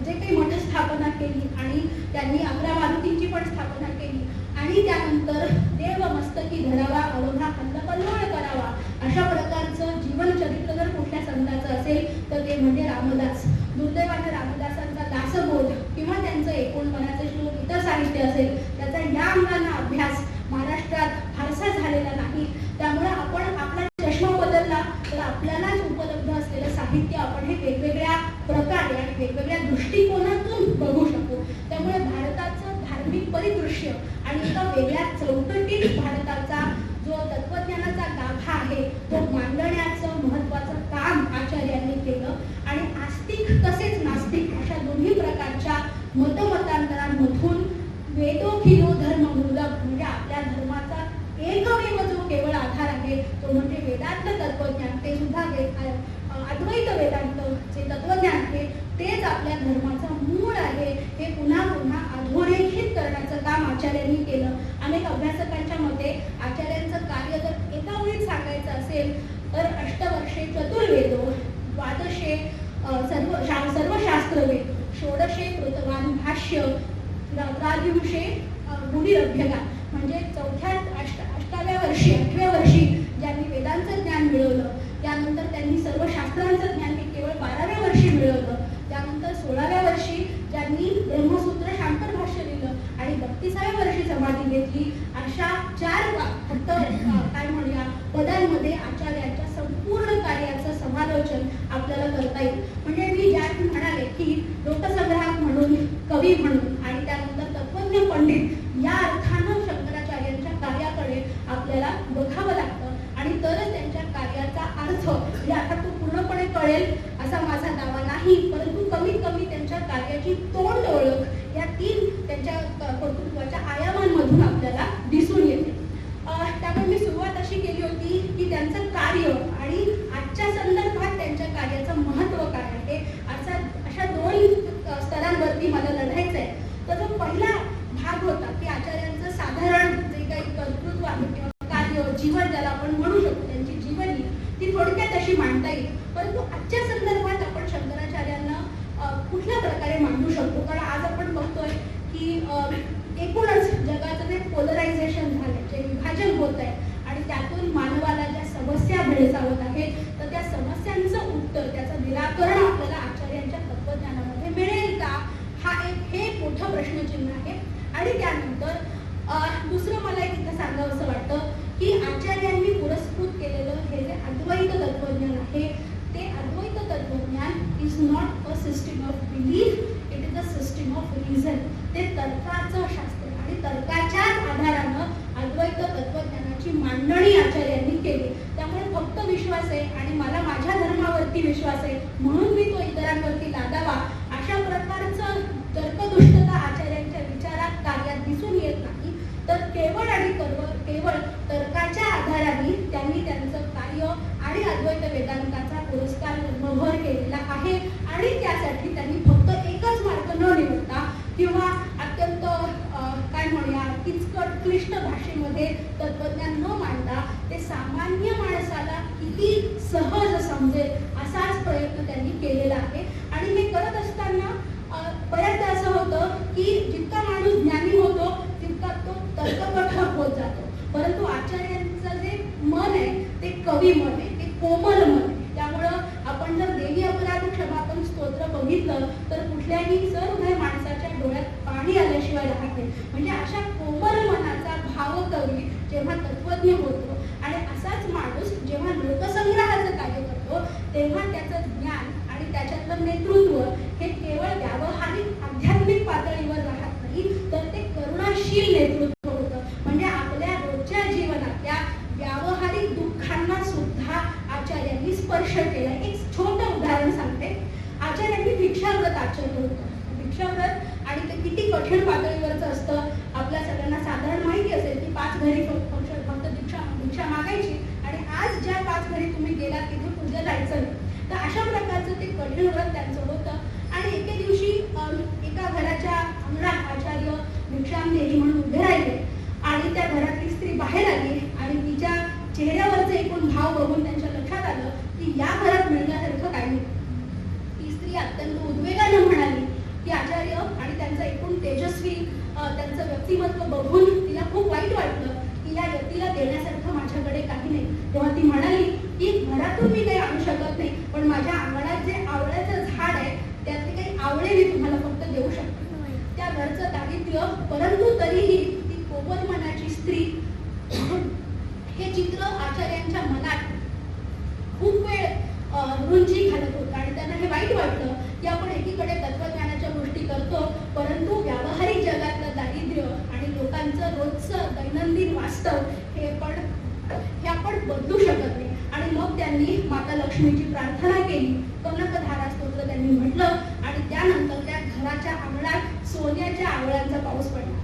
जे काही मठ स्थापना केली आणि त्यांनी 11 मारुतींची पण स्थापना केली आणि त्यानंतर देव मस्तकी धरावा अवघा खंडकल्लोळ करावा अशा प्रकारचं जीवन चरित्र जर कुठल्या संतांचं असेल तर ते म्हणजे रामदास. दुर्दैवाने रामदासांचा दासबोध किंवा त्यांचं 49 श्लोक इतर साहित्य असेल त्याचा या अंगाने अभ्यास महाराष्ट्रात फारसा झालेला नाही. त्यामुळे आपण आपला चष्मा बदलला तर आपल्यालाच उपलब्ध असलेलं साहित्य आपण हे वेगवेगळ्या प्रकारे आणि वेगवेगळ्या दृष्टिकोनातून बघू शकतो. त्यामुळे भारताचं धार्मिक परिदृश्य आणि एका वेगळ्या चौकटीत भारताचा जो तत्वज्ञानाचा गाभा आहे तो मांडण्याचं महत्त्वाचं काम आचार्यांनी केलं. आणि आस्तिक तसेच नास्तिक अशा दोन्ही प्रकारच्या मतमतांतरांमधून वेदोखिलो धर्म मूलक म्हणजे आपल्या धर्माचा एकमेव जो केवळ आधार आहे तो म्हणजे वेदांत तत्वज्ञान. ते सुद्धा अद्वैत वेदांत जे तत्वज्ञान आहे तेच आपल्या धर्माचं मूळ आहे हे पुन्हा पुन्हा अधोरेखित करण्याचं काम आचार्यांनी केलं. अनेक अभ्यासकांच्या मते आचार्यांचं कार्य जर एका ओळीत सांगायचं असेल तर अष्टवर्षे चतुर्वेदो, द्वादशे सर्व शास्त्रवेद, षोडशे कृतवान भाष्य, द्वादशे गुढीरभ्यगा म्हणजे 8व्या वर्षी ज्यांनी वेदांचं ज्ञान मिळवलं त्यानंतर त्यांनी सर्व शास्त्रांचं ज्ञान हे केवळ 12व्या वर्षी मिळवलं. त्यानंतर 16व्या वर्षी ज्यांनी ब्रह्मसूत्र शांकर भाष्य लिहिलं आणि 32व्या वर्षी समाधी घेतली. अशा 4 फक्त काय म्हणूया पदांमध्ये आचार्यांच्या संपूर्ण कार्याचं समालोचन आपल्याला करता येईल. म्हणजे मी ज्या म्हणाले की लोकसंग्राहक म्हणून, कवी म्हणून आणि त्यानंतर तत्वज्ञ पंडित या अर्थानं शंकराचार्यांच्या कार्याकडे आपल्याला बघावं लागतं आणि तरच त्यांच्या कार्याचा अर्थ म्हणजे आता तो पूर्णपणे कळेल असा माझा दावा नाही, परंतु कमीत कमी त्यांच्या कार्याची तोंड ओळख या 3 त्यांच्या कर्तृत्वाच्या आयामांमधून आपल्याला दिसून येते. त्यामुळे मी सुरुवात अशी केली होती की त्यांचं कार्य आणि आजच्या संदर्भात त्यांच्या कार्याचं महत्त्व काय आहे अशा 2 स्तरांवरती मला लढायचं आहे. तर जो पहिला भाग होता की आचार्यांचं साधारण जे काही कर्तृत्व आहे किंवा कार्य, जीवन ज्याला आपण म्हणू शकतो, त्यांची जीवनी ती थोडक्यात अशी मांडता येईल. परंतु आजच्या संदर्भात आपण शंकराचार्यांना कुठल्या प्रकारे मांडू शकतो? कारण आज आपण बघतोय की एकूणच जगाचं जे पोलरायझेशन झालंय, जे विभाजन होत आहे आणि त्यातून मानवाला ज्या समस्या भेडसावत आहेत तर त्या समस्यांचं उत्तर, त्याचं निराकरण आपल्याला आचार्यांच्या तत्वज्ञानामध्ये मिळेल का हे मोठं प्रश्नचिन्ह आहे. आणि त्यानंतर दुसरं मला एक इथं सांगावं असं वाटतं की आचार्यांनी पुरस्कृत केलेलं हे जे अद्वैत तत्वज्ञान आहे ते अद्वैत तत्वज्ञान is not a system of belief, it is a system of reason. ते तर्काचं शास्त्र आणि तर्काच्याच आधारानं अद्वैत तत्वज्ञानाची मांडणी आचार्यांनी केली. त्यामुळे फक्त विश्वास आहे आणि मला माझ्या धर्मावरती विश्वास आहे म्हणून मी तो इतरांवरती लादावा अशा प्रकारचं तर्कदुष्टता आचार्यांच्या विचारात कार्यात दिसून येत नाही. तर केवळ आणि केवळ तर्काच्या आधाराने त्यांनी त्यांचं कार्य आणि अद्वैत वेदांताचा पुरस्कार कर्मभर केलेला आहे. आणि त्यासाठी त्यांनी फक्त एकच मार्ग न निवडता किंवा अत्यंत काय म्हणूया किचकट क्लिष्ट भाषेमध्ये तत्वज्ञान न मांडता ते सामान्य माणसाला किती सहज समजेल असाच प्रयत्न त्यांनी केलेला आहे. आणि हे करत असताना की जितका माणूस ज्ञानी होतो तितका तो तर्ककठोर होत जातो, परंतु आचार्यांचं जे मन आहे ते कवी मन आहे, ते कोमल मन आहे. त्यामुळं आपण जर देवी अपराध क्षमापण स्तोत्र बघितलं तर कुठल्याही सहृदय माणसाच्या डोळ्यात पाणी आल्याशिवाय राहत नाही. म्हणजे अशा कोमल मनाचा भावकवी जेव्हा तत्वज्ञ होतो आणि असाच माणूस जेव्हा लोकसंग्रहाचं कार्य करतो तेव्हा त्याचं ज्ञान आणि त्याच्यातलं नेतृत्व हे केवळ व्यावहारिक आध्यात्मिक पातळीवर राहत नाही, तर ते करुणाशील नेतृत्व होतं. म्हणजे आपल्या रोजच्या जीवनातल्या व्यावहारिक दुःखांना सुद्धा आचार्यांनी स्पर्श केला. एक छोटं उदाहरण सांगते. आचार्यांनी भिक्षाव्रत आचरलं होतं. भिक्षाव्रत आणि ते किती कठीण पातळीवरचं असतं आपल्या सगळ्यांना साधारण माहिती असेल की 5 घरी फक्त भिक्षा मागायची आणि आज ज्या 5 घरी तुम्ही गेलात तिथे पूजा जायचं नाही. तर अशा प्रकारचं ते कठीण व्रत त्यांचं होतं. आणि एके दिवशी एका घराच्या अंगणात आचार्य भिक्षामदेही म्हणून उभे राहिले आणि त्या घरातली स्त्री बाहेर आली आणि तिच्या चेहऱ्यावरचे एकूण भाव बघून त्यांच्या लक्षात आलं की या घरात मिळण्यासारखं काही नाही. ती स्त्री अत्यंत उद्वेगानं म्हणाली की आचार्य, आणि त्यांचं एकूण तेजस्वी त्यांचं व्यक्तिमत्व बघून तिला खूप वाईट वाटलं की या व्यक्तीला देण्यासारखं माझ्याकडे काही नाही. तेव्हा ती म्हणाली की घरातून मी काही आणू शकत नाही, पण माझ्या अंगणात जे आवळ्याचं झाड आहे त्यातले काही आवळे मी तुम्हाला फक्त देऊ शकते. त्या घरचं दारिद्र्य, परंतु तरीही ती कोमल मनाची स्त्री, हे चित्र आचार्यांच्या मनात खूप वेळ रुंजी घालत होतं आणि त्यांना हे वाईट वाटलं की आपण एकीकडे तत्वज्ञानाच्या गोष्टी करतो परंतु व्यावहारिक जगातलं दारिद्र्य आणि लोकांचं रोजचं दैनंदिन वास्तव हे आपण बदलू शकत नाही. आणि मग त्यांनी माता लक्ष्मीची प्रार्थना केली, कनकधारा स्तोत्र त्यांनी म्हटलं आणि त्यानंतर त्या घराच्या अंगणात सोन्याच्या आवळ्यांचा पाऊस पडला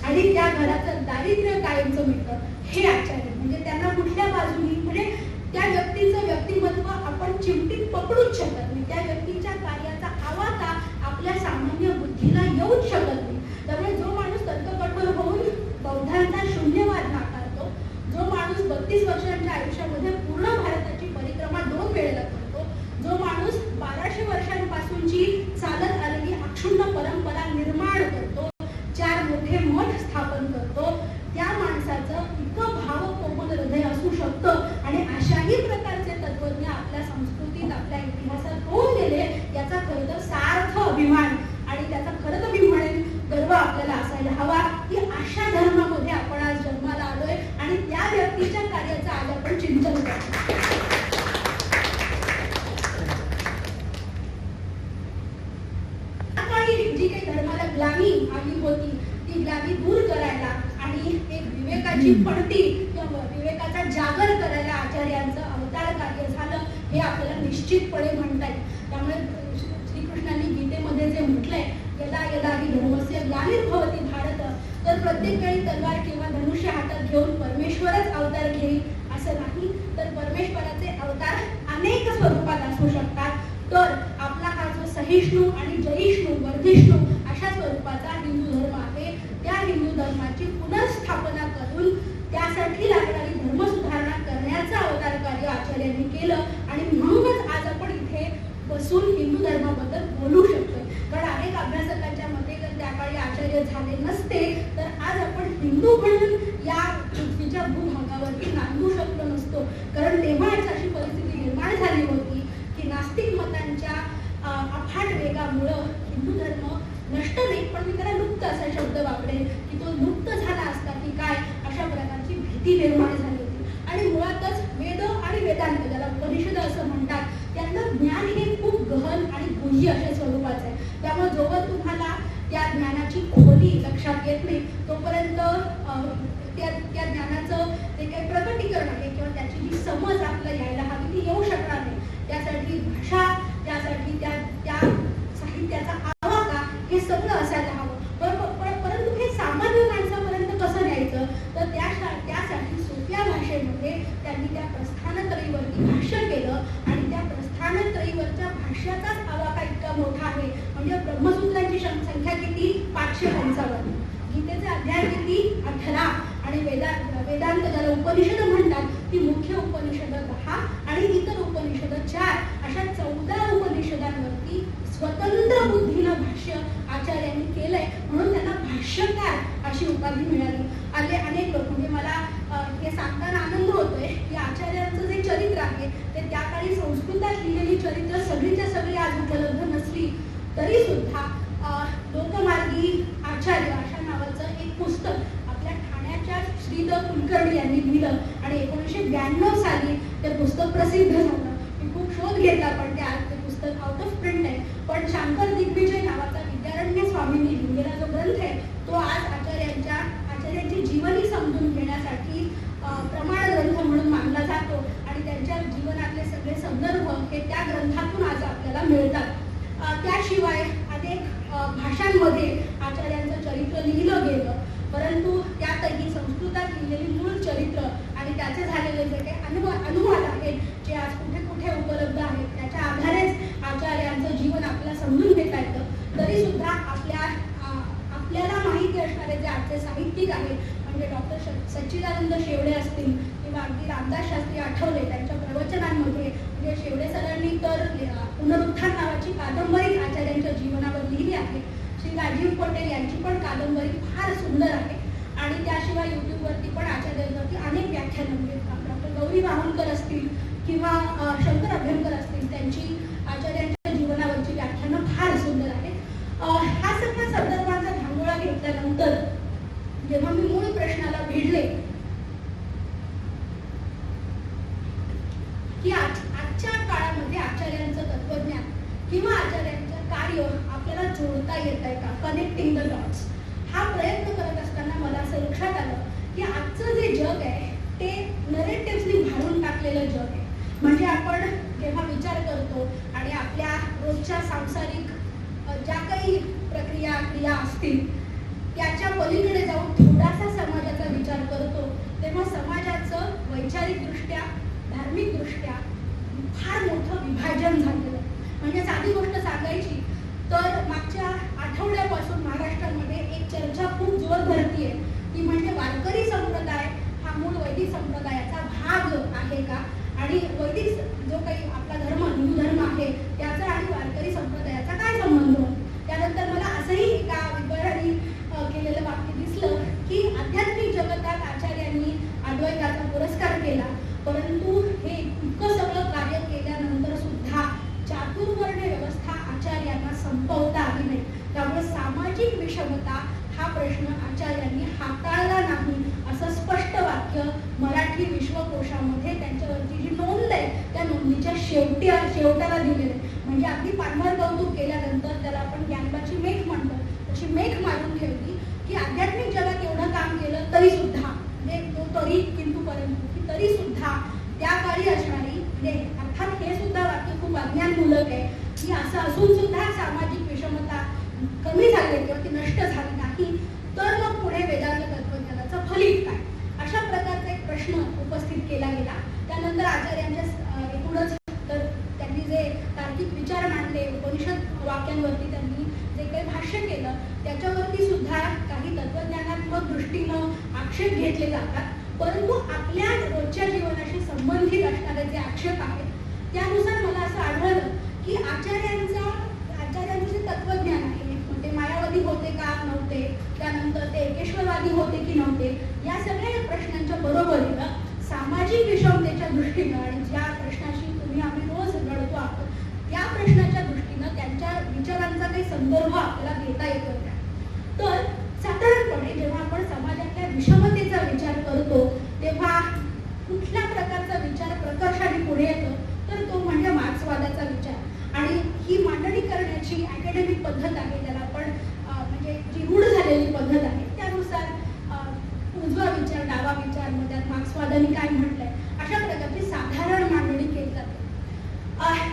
आणि त्या घराचं दारिद्र्य कायमचं मिळतं. हे आचार्य म्हणजे त्यांना कुठल्या बाजूनी, म्हणजे त्या व्यक्तीचं व्यक्तिमत्व आपण चिमटीत पकडूच शकत नाही, त्या व्यक्तीच्या कार्याचा आवाका आपल्या सामान्य बुद्धीला येऊच शकत नाही. त्यामुळे जो माणूस तर्ककठोर होऊन बौद्धांचा शून्यवाद नाकारतो, जो माणूस 32 वर्षांच्या आयुष्यामध्ये पूर्ण भारताची परिक्रमा 2 वेळेला करतो, जो माणूस 1200 वर्षांपासूनची चालत आलेली अक्षुण्ण परंपरा निर्माण करतो, 4 मोठे मठ स्थापन करतो, त्या माणसाचं इतकं भावकोमल हृदय असू शकतं आणि अशाही प्रकारचे तत्वज्ञ आपल्या संस्कृतीत, आपल्या इतिहासात होऊन गेले, याचा खरं तर सार्थ अभिमान आणि त्याचा खरं तर मी म्हणेन गर्व आपल्याला असायला हवा की अशा धर्मामध्ये आपण आज जन्माला आलोय आणि त्या व्यक्तीच्या कार्याचं आज आपण चिंतन करतो. जी काही धर्माला ग्लानी आली होती ती ग्लानी दूर करायला आणि एक विवेकाची पडती किंवा विवेकाचा जागर करायला आचार्यांचं अवतार कार्य झालं हे आपल्याला निश्चितपणे म्हणता येईल. त्यामुळे श्रीकृष्णांनी गीतेमध्ये जे म्हटलंय यदा यदा हि धर्मस्य ग्लानिर्भवति भारत, तर प्रत्येक वेळी तलवार किंवा धनुष्य हातात घेऊन परमेश्वरच अवतार घेईल असं नाही, तर परमेश्वराचे अवतार अनेक स्वरूपात असू शकतात. तर आपला हा जो सहिष्णू आणि जयिष्णू वर्धिष्णू अशा स्वरूपाचा हिंदू धर्म आहे, त्या हिंदू धर्माची पुनर्स्थापना करून त्यासाठी लागणारी धर्मसुधारणा करण्याचं अवतार कार्य आचार्यांनी केलं आणि म्हणूनच आज आपण इथे बसून हिंदू धर्माबद्दल बोलू शकतोय. कारण अनेक अभ्यासकांच्या मते जर त्या काळी आचार्य झाले नसते तर आज आपण हिंदू म्हणून या पृथ्वीच्या भूभागावरती नांदू शकलो नसतो. कारण तेव्हाच अशी परिस्थिती निर्माण झाली होती की नास्तिक मतांच्या अफाट वेगामुळं हिंदू धर्म नष्ट नाही, पण मी त्याला लुप्त असा शब्द वापरेन की तो लुप्त झाला असता की काय अशा प्रकारची भीती निर्माण झाली होती. आणि मुळातच वेद आणि वेदांत, ज्याला उपनिषद असं म्हणतात, त्यातलं ज्ञान हे खूप गहन आणि गुह्य अशा स्वरूपाचं आहे. त्यामुळे जोवर तुम्हाला त्या ज्ञानाची खोली लक्षात येत नाही तोपर्यंत त्या ज्ञानाचं जे काही प्रकटीकरण आहे किंवा त्याची जी समज आपल्याला यायला हवी ती येऊ शकणार नाही. त्यासाठी भाषा, त्यासाठी त्या साहित्याचा आवाका हे सगळं असायला हवं. परंतु हे सामान्य माणसापर्यंत कसं न्यायचं, तर त्यासाठी सोप्या भाषेमध्ये त्यांनी त्या प्रस्थानत्रयीवरती भाष्य केलं आणि त्या प्रस्थानत्रयीवरच्या भाष्याचाच आवाका इतका मोठा आहे. म्हणजे ब्रह्मसूत्रांची संख्या किती? 555. गीतेचे अध्याय किती? 18. आणि वेदांत ज्याला उपनिषद म्हणतात ती मुख्य उपनिषद 10 आणि इतर उपनिषद 4 अशा 14 उपनिषदांवरती स्वतंत्र बुद्धीनं भाष्य आचार्यांनी केलंय. म्हणून भाष्यकार अशी उपाधी मिळाली. अनेक लोक म्हणजे मला हे सांगताना आनंद होतोय की आचार्यांचं जे चरित्र आहे ते त्या काळी संस्कृतात लिहिलेली चरित्र सगळीच्या सगळी आज उपलब्ध नसली तरी सुद्धा लोकमार्गी आचार्य अशा नावाचं एक पुस्तक आपल्या ठाण्याच्या श्रीधर कुलकर्णी यांनी लिहिलं आणि 1992 साली ते पुस्तक प्रसिद्ध झालं. मी खूप शोध घेतला पण ते पुस्तक आउट ऑफ प्रिंट आहे. पण शंकर दिग्विजय नावाचा विद्यारण्य स्वामींनी लिहिलेला जो ग्रंथ आहे तो आज आचार्यांची जीवनी समजून घेण्यासाठी प्रमाण ग्रंथ म्हणून मानला जातो आणि त्यांच्या जीवनातले सगळे संदर्भ हे त्या ग्रंथातून आज आपल्याला मिळतात. त्याशिवाय अनेक भाषांमध्ये आचार्यांचं चरित्र लिहिलं गेलं, परंतु त्यातही संस्कृतात लिहिलेली मूळ चरित्र आणि त्याचे झालेले जे काही अनुवाद आहेत जे आज कुठे कुठे उपलब्ध आहेत त्याच्या आधारेच आचार्यांचं जीवन आपल्याला समजून घेता येतं. तरी सुद्धा आपल्याला माहिती असणारे जे आजचे साहित्यिक आहेत म्हणजे डॉक्टर सच्चिदानंद शेवडे असतील किंवा अगदी रामदास शास्त्री आठवले त्यांच्या प्रवचनांमध्ये म्हणजे शेवडे सरांनी तर पुनरुत्थान नावाची कादंबरी आचार्यांच्या जीवनावर लिहिली आहे. श्री राजीव पटेल यांची पण कादंबरी फार सुंदर आहे आणि त्याशिवाय यूट्यूबवरती पण आचार्यांवरती अनेक व्याख्यानं म्हणजे डॉक्टर गौरी वाहनकर असतील किंवा शंकर अभ्यंकर असतील त्यांची आचार्यांच्या जीवनावरची व्याख्यानं फार सुंदर आहेत. ह्या सगळ्या संदर्भांचा धांगोळा घेतल्यानंतर जेव्हा मी मूळ प्रश्नाला भिडले की आजच्या काळामध्ये आचार्यांचं तत्वज्ञान किंवा आचार्यांचं कार्य आपल्याला जोडता येत आहे का, कनेक्टिंग द डॉट्स, हा प्रयत्न करत असताना मला असं लक्षात आलं की आजचं जे जग आहे ते नरेटिव्हनी भारून टाकलेलं जग आहे. म्हणजे आपण जेव्हा विचार करतो आणि आपल्या रोजच्या सांसारिक ज्या काही प्रक्रिया क्रिया असतील त्याच्या पलीकडे जाऊन थोडासा समाजाचा विचार करतो तेव्हा समाजाचं वैचारिकदृष्ट्या धार्मिकदृष्ट्या फार मोठं विभाजन झालेलं. म्हणजे साधी गोष्ट सांगायची तर मागच्या आठवड्यापासून महाराष्ट्रामध्ये एक चर्चा खूप जोर धरतीये ती म्हणजे वारकरी संप्रदाय हा मूळ वैदिक संप्रदायाचा भाग आहे का आणि वैदिक जो काही आपला धर्म हिंदू धर्म आहे त्याचा आणि वारकरी संप्रदायाचा काय संबंध. त्यानंतर मला असंही एका विद्वानाने केलेलं वाक्य दिसलं की आध्यात्मिक जगतात आचार्यांनी अद्वैताचा पुरस्कार केला परंतु हे इतकं सगळं कार्य केल्यानंतर सुद्धा चातुर्वर्ण व्यवस्था आचार्यांना संपवता आली नाही. त्यामुळे सामाजिक विषमता हा प्रश्न आचार्यांनी हाताळला नाही असं स्पष्ट वाक्य मराठी विश्वकोशामध्ये त्यांच्यावरची जी नोंद आहे त्या नोंदीच्या शेवटाला दिलेलं आहे. म्हणजे अगदी पानवर कौतुक केल्यानंतर त्याला आपण ज्ञानबाची मेघ म्हणतो तशी मेघ मारून ठेवली की आध्यात्मिक जगात एवढं काम केलं तरी सुद्धा म्हणजे तो तरी किंतु परंतु की तरी सुद्धा त्या काळी असणारी म्हणजे अर्थात हे सुद्धा वाक्य खूप अज्ञानमूलक आहे की असं असून सुद्धा सामाजिक विषमता कमी झाली किंवा ती नष्ट झाली नाही तर मग पुढे वेदांत तत्वज्ञानाचं फलित काय, अशा प्रकारचा एक प्रश्न उपस्थित केला गेला. त्यानंतर आचार्यांच्या एकूणच तर त्यांनी जे तार्किक विचार मांडले उपनिषद वाक्यांवरती त्यांनी जे काही भाष्य केलं त्याच्यावरती सुद्धा काही तत्वज्ञानात्मक दृष्टीनं आक्षेप घेतले जातात. परंतु आपल्या रोजच्या जीवनाशी संबंधित असणारे जे आक्षेप आहेत त्यानुसार मला असं आढळलं की आचार्यांचं जे तत्वज्ञान आहे ते मायावादी होते का नव्हते, त्यानंतर ते एकेश्वरवादी होते की नव्हते, या सगळ्या प्रश्नांच्या बरोबरीनं सामाजिक विषमतेच्या दृष्टीनं आणि ज्या प्रश्नाशी आम्ही रोज लढतो आहोत त्या प्रश्नाच्या दृष्टीनं त्यांच्या विचारांचा काही संदर्भ आपल्याला घेता येतो. तर साधारणपणे जेव्हा आपण समाजातल्या विषमतेचा विचार करतो तेव्हा कुठल्या प्रकारचा विचार प्रकर्षाने पुढे येतो तर तो म्हणजे मार्क्सवादाचा विचार. आणि ही मांडणी करण्याची अकॅडमिक पद्धत आहे ज्याला आपण म्हणजे जी रूढ झालेली पद्धत आहे त्यानुसार उजवा विचार डावा विचार मध्ये मार्क्सवादाने काय म्हटलंय अशा प्रकारची साधारण मांडणी केली जाते.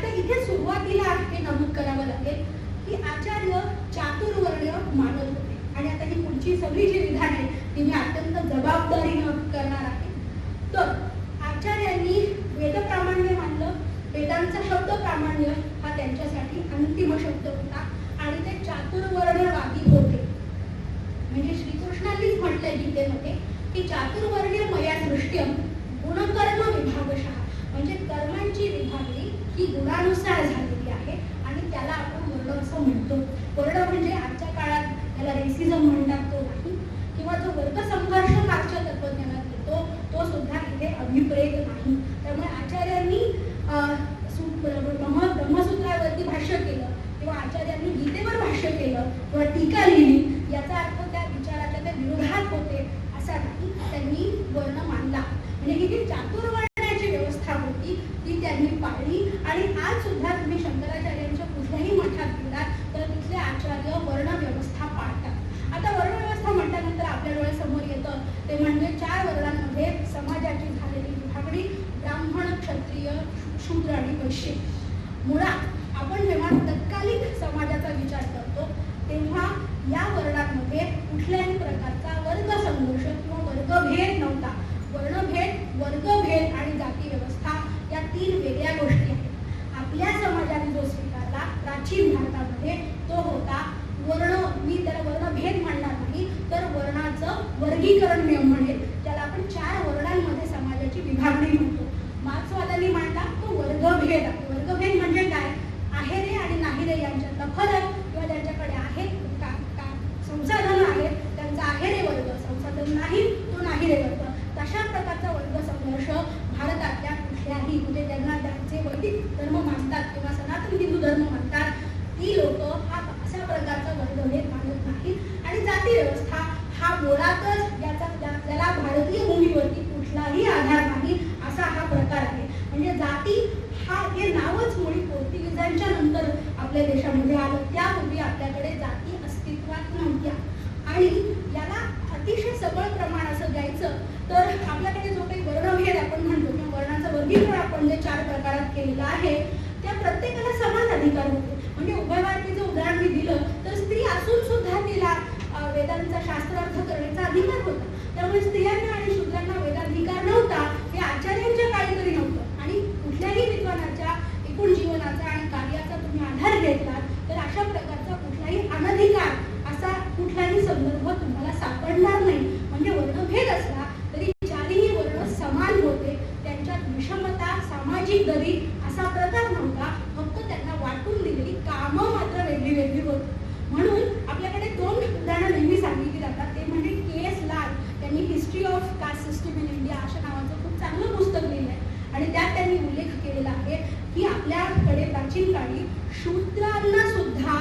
तर इथे सुरुवातीला हे नमूद करावं लागेल की आचार्य चातुर्वर्ण्य मानत होते आणि आता ही पुढची सगळी जी विधान आहे ती मी अत्यंत जबाबदारीनं करणार आहे. तर आचार्यांनी वेदप्रामाण्य मानलं, वेदांचा शब्द प्रामाण्य हा त्यांच्यासाठी अंतिम शब्द होता आणि ते चातुर्वर्ण्यवादी होते. म्हणजे श्रीकृष्णांनीच म्हटलंय गीतेमध्ये की चातुर्वर्ण्य मया दृष्ट्यम गुणकर्म विभागशः, म्हणजे कर्मांची विभागणी ही गुणानुसार झालेली आहे आणि त्याला आपण वर्ण असं म्हणतो. वर्ण म्हणजे आजच्या काळात त्याला रेसिझम म्हणतात तो केलं किंवा टीका लिहिली याचा अर्थ त्या विचाराच्या त्या विरोधात होते असा नाही. त्यांनी वर्ण मांडला. म्हणजे ही जी चातुर्वर्ण्याची व्यवस्था होती ती त्यांनी पाळली. आणि आज सुद्धा तुम्ही शंकराचार्यांच्या कुठल्याही मठात गेलात तर तिथले आचार्य वर्ण व्यवस्था पाळतात. आता वर्ण व्यवस्था म्हटल्यानंतर आपल्या डोळ्यासमोर येतं ते म्हणजे 4 वर्णांमध्ये समाजाची झालेली विभागणी, ब्राह्मण, क्षत्रिय, शूद्र आणि वैश्य. मुळात आपण जेव्हा तत्कालीन समाजाचा विचार करतो तेव्हा या वर्णांमध्ये कुठल्याही प्रकारचा वर्ग संघर्ष किंवा वर्गभेद नव्हता. वर्णभेद, वर्गभेद आणि जाती व्यवस्था या 3 वेगळ्या गोष्टी आहेत. आपल्या समाजाने जो स्वीकारला प्राचीन भारतामध्ये तो होता वर्ण. मी त्याला वर्णभेद म्हणणार नाही तर वर्णाचं वर्गीकरण नियम म्हणेल, ज्याला आपण 4 वर्णांमध्ये समाजाची विभागणी म्हणतो. मार्क्सवाद्यांनी मांडला तो वर्गभेद आहे. वर्गभेद म्हणजे काय? आहे रे आणि नाही रे यांच्यातला फरक, किंवा ज्यांच्याकडे आहे संसाधन आहेत त्यांचा आहे रे वर्ग, संसाधन नाही तो नाही रे वर्ग. तशा प्रकारचा वर्ग संघर्ष भारतातल्या कुठल्याही म्हणजे ज्यांना त्यांचे वैदिक धर्म मानतात किंवा सनातन हिंदू धर्म मानतात ती लोक हा अशा प्रकारचा वर्गभेद मानत नाही. आणि जाती व्यवस्था हा मुळातच ज्याला भारतीय भूमीवरती कुठलाही आधार नाही असा हा प्रकार आहे. म्हणजे जाती हे नावच मुळी पोर्तुगीजांच्या नंतर आपल्या देशामध्ये आलं. त्यापूर्वी आपल्याकडे जाती अस्तित्वात नव्हत्या. आणि याला अतिशय सबळ प्रमाण असं द्यायचं तर आपल्याकडे जो काही वर्णभेद आपण म्हणतो किंवा वर्णाचं वर्गीकरण आपण जे 4 प्रकारात केलेलं आहे त्या प्रत्येकाला समान अधिकार होते. म्हणजे उभयवादीचं उदाहरण मी दिलं तर स्त्री असून सुद्धा तिला वेदांचा शास्त्रार्थ करण्याचा अधिकार होता. त्यामुळे स्त्रियांना आणि शूद्रांना वेदाधिकार नव्हता हे आचार्यांच्या काळी तरी नव्हतं. आणि कुठल्याही विद्वानाच्या एकूण जीवनाचा आणि कार्याचा तुम्ही आधार घेतला तर अशा प्रकारचा कुठलाही अनधिकार असा कुठलाही संदर्भ तुम्हाला सापडणार नाही. म्हणजे वर्णभेद असला तरी 4ही वर्ण समान होते. त्यांच्यात विषमता, सामाजिक दरी असा प्रकार नव्हता. फक्त त्यांना वाटून दिलेली कामं मात्र वेगळी वेगळी होती. म्हणून आपल्याकडे 2 उदाहरणं नेहमी सांगितली जातात. ते म्हणजे के.एस. लाल यांनी history of caste system in India अशा नावाचं खूप चांगलं पुस्तक लिहिलं आहे. आणि त्यात त्यांनी उल्लेख केलेला आहे की आपल्याकडे प्राचीन काळी शूद्रांना सुद्धा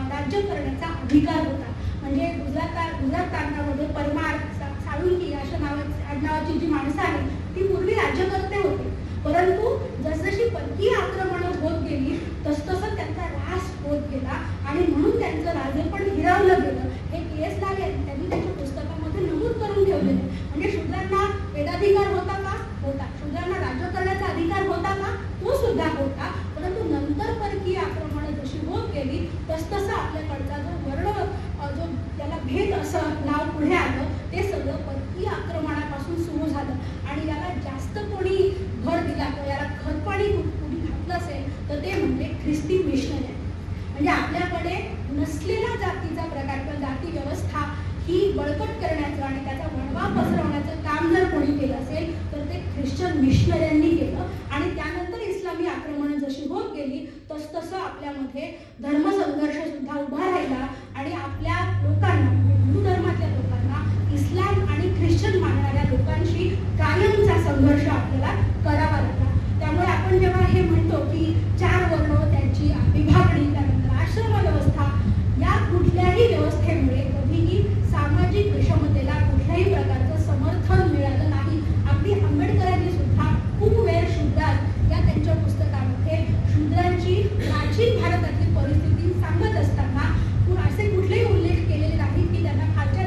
राज्य करण्याचा अधिकार होता. म्हणजे गुजरात प्रांतामध्ये परमार, साळुंकी अशा आडनावाची जी माणसं आहेत ती पूर्वी राज्यकर्ते होते. परंतु जसजशी परकीय आक्रमणं होत गेली तसतसं त्यांचा ऱ्हास होत गेला आणि म्हणून त्यांचं राज्यपण हिरावलं गेलं. हे के.एस. लाल त्यांनी त्यांच्या पुस्तकामध्ये नमूद करून ठेवलेलं आहे. म्हणजे शूद्रांना वेदाधिकार होता का? होता. शूद्रांना राज्य करण्याचा अधिकार होता का? तो सुद्धा होता. परंतु नंतर परकीय आक्रमणं जशी होत गेली तसतसं आपल्याकडचा जो वर्ण जो त्याला भेद असं नाव पुढे आलं ते सगळं परकीय आक्रमणापासून सुरू झालं. आणि याला जास्त कोणी भर दिला किंवा याला खतपाणी कुणी घातलं असेल तर ते म्हणजे ख्रिस्ती मिशनरी. म्हणजे आपल्याकडे नसलेला जातीचा प्रकार किंवा जाती व्यवस्था ही बळकट करण्याचं आणि त्याचा वणवा पसरवण्याचं काम जर कोणी केलं असेल तर ते ख्रिश्चन मिशनऱ्यांनी केलं. आणि त्यानंतर इस्लामी आक्रमणं जशी होत गेली तसतसं आपल्यामध्ये धर्मसंघर्ष सुद्धा उभा राहिला आणि आपल्या लोकांना हिंदू धर्मातल्या लोकांना इस्लाम आणि ख्रिश्चन मानणाऱ्या लोकांशी कायमचा संघर्ष आपल्याला करावा लागला. त्यामुळे आपण जेव्हा हे म्हणतो की 4 वर्ण त्यांची विभागणी त्यानंतर आश्रम व्यवस्था या कुठल्याही व्यवस्थेमुळे कधीही सामाजिक विषमतेला कुठल्याही प्रकारचं समर्थन मिळालं नाही. अगदी आंबेडकरांनी सुद्धा खूप वेळ शूद्रात या त्यांच्या पुस्तकामध्ये शूद्रांची प्राचीन भारतातली परिस्थिती सांगत असताना असे कुठलेही उल्लेख केलेले नाहीत की त्यांना खालच्या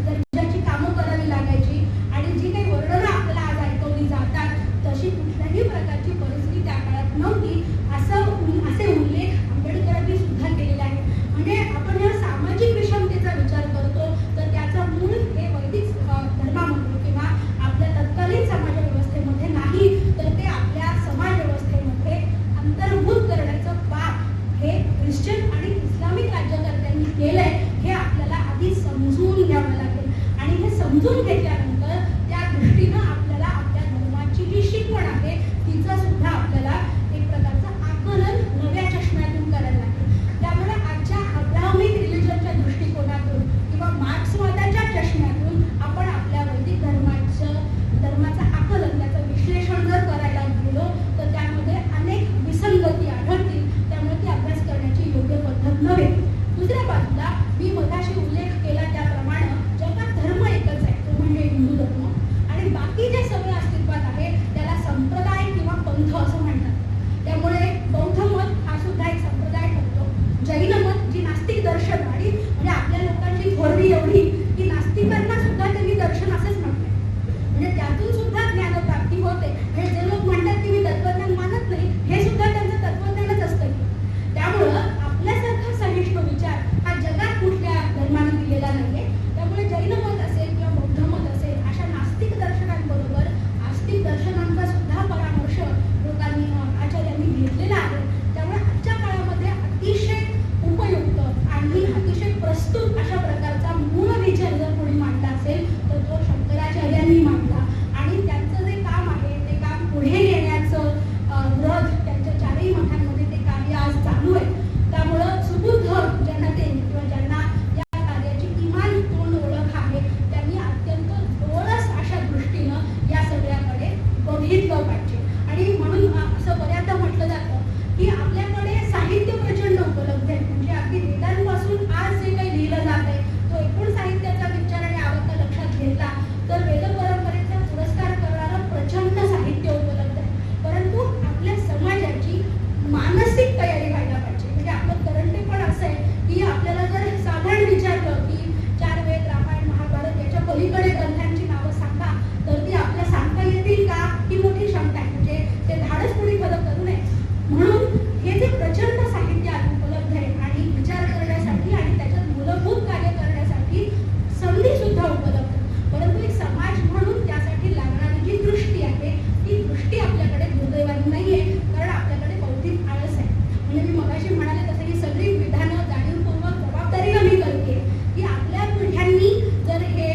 दर्जाची कामं करावी लागायची आणि जी काही वर्णनं आपल्याला आज ऐकवली जातात तशी कुठल्याही प्रकारची परिस्थिती त्या काळात नव्हती असे उल्लेख आंबेडकरांनी सुद्धा केलेले आहे. म्हणजे आपण या सामाजिक विषमतेचा विचार करतो तर त्याचा मूळ हे वैदिक धर्मामध्ये किंवा आपल्या तत्कालीन समाज व्यवस्थेमध्ये नाही तर ते आपल्या समाज व्यवस्थेमध्ये अंतर्भूत करण्याचं पाप हे ख्रिश्चन आणि इस्लामिक राज्यकर्त्यांनी केलंय हे आपल्याला आधी समजून घ्यावं लागेल. आणि हे समजून घेतल्यानंतर त्या दृष्टीनं आपल्याला आपल्या धर्माची जी शिकवण आहे तिचा सुद्धा आपल्याला एक प्रकारचा घेतलेला आहे. त्यामुळे आजच्या काळामध्ये अतिशय उपयुक्त आणि अतिशय प्रस्तुत अशा प्रकारचा मूळ विचार जर कोणी मांडला असेल तर तो शंकराचार्यांनी मांडला. आणि त्यांचं जे काम आहे ते काम पुढे नेण्याचं व्रत त्यांच्या चारही मठांमध्ये ते कार्य आज चालू आहे. त्यामुळं सुबुद्ध जनतेने किंवा ज्यांना या कार्याची किमान तोंड ओळख आहे त्यांनी अत्यंत डोळस अशा दृष्टीनं या सगळ्याकडे बघितलं पाहिजे. आणि म्हणून असं बऱ्याचदा म्हटलं जातं की आपल्याकडे साहित्य प्रचंड उपलब्ध आहे. म्हणजे अगदी वेदांपासून आज जे काही लिहिलं जात आहे तो एकूण साहित्याचा विचार आणि आवडता लक्षात घेतला तर वेद परंपरेचा पुरस्कार करणारं प्रचंड साहित्य उपलब्ध आहे. परंतु आपल्या समाजाची मानसिक तयारी व्हायला पाहिजे. म्हणजे आपलं करंटेपण असं आहे की आपल्याला जर साधारण विचारलं की 4 वेद रामायण महाभारत याच्या पलीकडे ग्रंथांची नावं सांगा तर ती आपल्या सांगता येतील का ही मोठी शंका आहे. म्हणजे ते धाडस कोणी खरं करू नये. म्हणून हे जे प्रचंड साहित्य आज उपलब्ध आहे आणि विचार करण्यासाठी आणि त्याच्यात मूलभूत कार्य करण्यासाठी संधी सुद्धा उपलब्ध आहे. परंतु एक समाज म्हणून त्यासाठी लागणारी जी दृष्टी आहे ती दृष्टी आपल्याकडे दुर्दैवाने नाही आहे. कारण आपल्याकडे बौद्धिक आळस आहे. म्हणजे मी मगाशी म्हणाले तसं ही सगळी विधानं जाणीवपूर्वक जबाबदारीनं मी करते की आपल्या पिढ्यांनी जर हे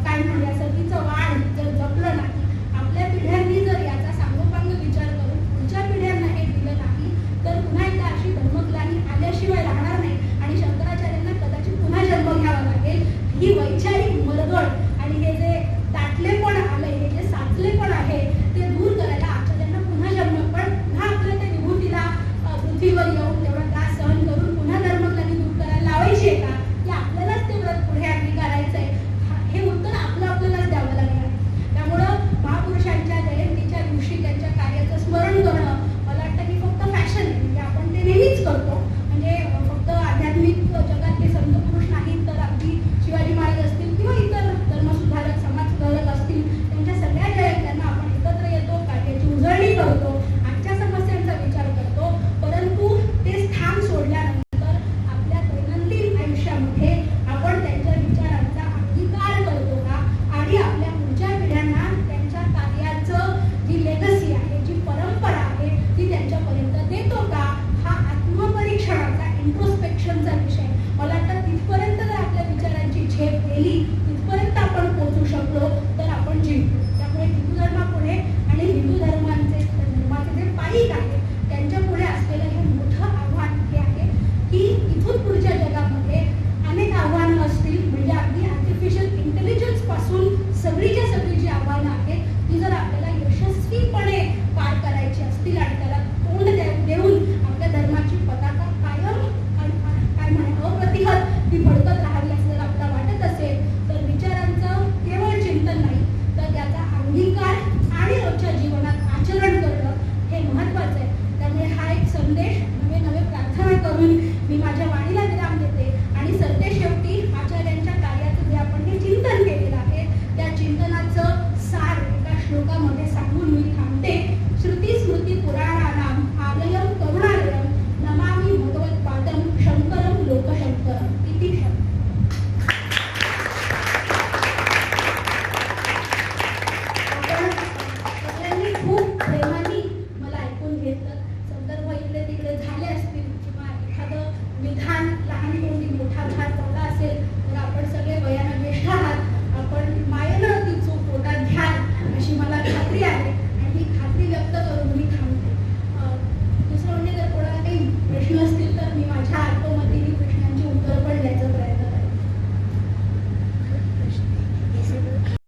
काय म्हणूया सतीचं वाण जर जपलं नाही, आपल्या पिढ्यांनी जर याचा सांगोपांग विचार करून पुढच्या पिढ्यांना हे दिलं नाही तर पुन्हा एकदा अशी धर्मग्लानी आल्याशिवाय राहणार नाही आणि शंकराचार्यांना कदाचित पुन्हा जन्म घ्यावा लागेल. ही वैचारिक मरगळ आणि हे जे दाटलेपण आलंय हे जे साचलेपण आहे ते दूर करायला आचार्यांना पुन्हा जन्म पण पुन्हा आपल्या त्या विभूतीला पृथ्वीवर येऊन तेवढा त्रास सहन करून पुन्हा धर्मग्लानी दूर करायला लावायची आहे का की आपल्यालाच ते व्रत पुढे अंगीकारायचं आहे. हे उत्तर आपल्यालाच द्यावं लागणार आहे. त्यामुळं महापुरुषांच्या जयंतीच्या दिवशी त्यांच्या कार्याचं स्मरण करणं मला वाटतं की फक्त फॅशन आहे. म्हणजे आपण ते नेहमीच करतो. म्हणजे फक्त आध्यात्मिक जगातले संत पुरुष नाहीत तर अगदी शिवाजी महाराज असतील किंवा इतर धर्मसुधारक समाजसुधारक असतील त्यांच्या सगळ्या जयंत्यांना आपण एकत्र येतो, कार्याची उजळणी करतो, आजच्या समस्यांचा विचार करतो. परंतु ते स्थान सोडल्यानंतर आपल्या दैनंदिन आयुष्यामध्ये आपण त्यांच्या विचारांचा अंगीकार करतो का आणि आपल्या पुढच्या पिढ्यांना त्यांच्या कार्याचं जी लेगसी आहे जी परंपरा आहे ती त्यांच्यापर्यंत देतो का हा आत्मपरीक्षणाचा इंट्रोस्पेक्शनचा विषय. मला वाटतं तिथपर्यंत जर आपल्या विचारांची झेप गेली तिथपर्यंत आपण पोहोचू शकलो तर आपण जिंकलो. त्यामुळे हिंदू धर्मापुढे आणि हिंदू धर्माचे जे पाईक आहे त्यांच्या पुढे असलेलं हे मोठं आव्हान हे आहे की इथून पुढच्या जगामध्ये अनेक आव्हानं असतील. म्हणजे अगदी आर्टिफिशियल इंटेलिजन्स पासून सगळीच्या सगळी जी आव्हानं आहेत ती जर आपल्याला यशस्वीपणे पार करायची असतील आणि त्याला तोंड देऊन आपल्या धर्माची पताका कायम काय म्हणे अप्रतिहत ती फडकत राहावी असं जर आपल्याला वाटत असेल तर विचारांचं केवळ चिंतन नाही तर त्याचा अंगीकार आणि रोजच्या जीवनात आचरण करणं हे महत्त्वाचं आहे. त्यामुळे हा एक संदेश नवे प्रार्थना करून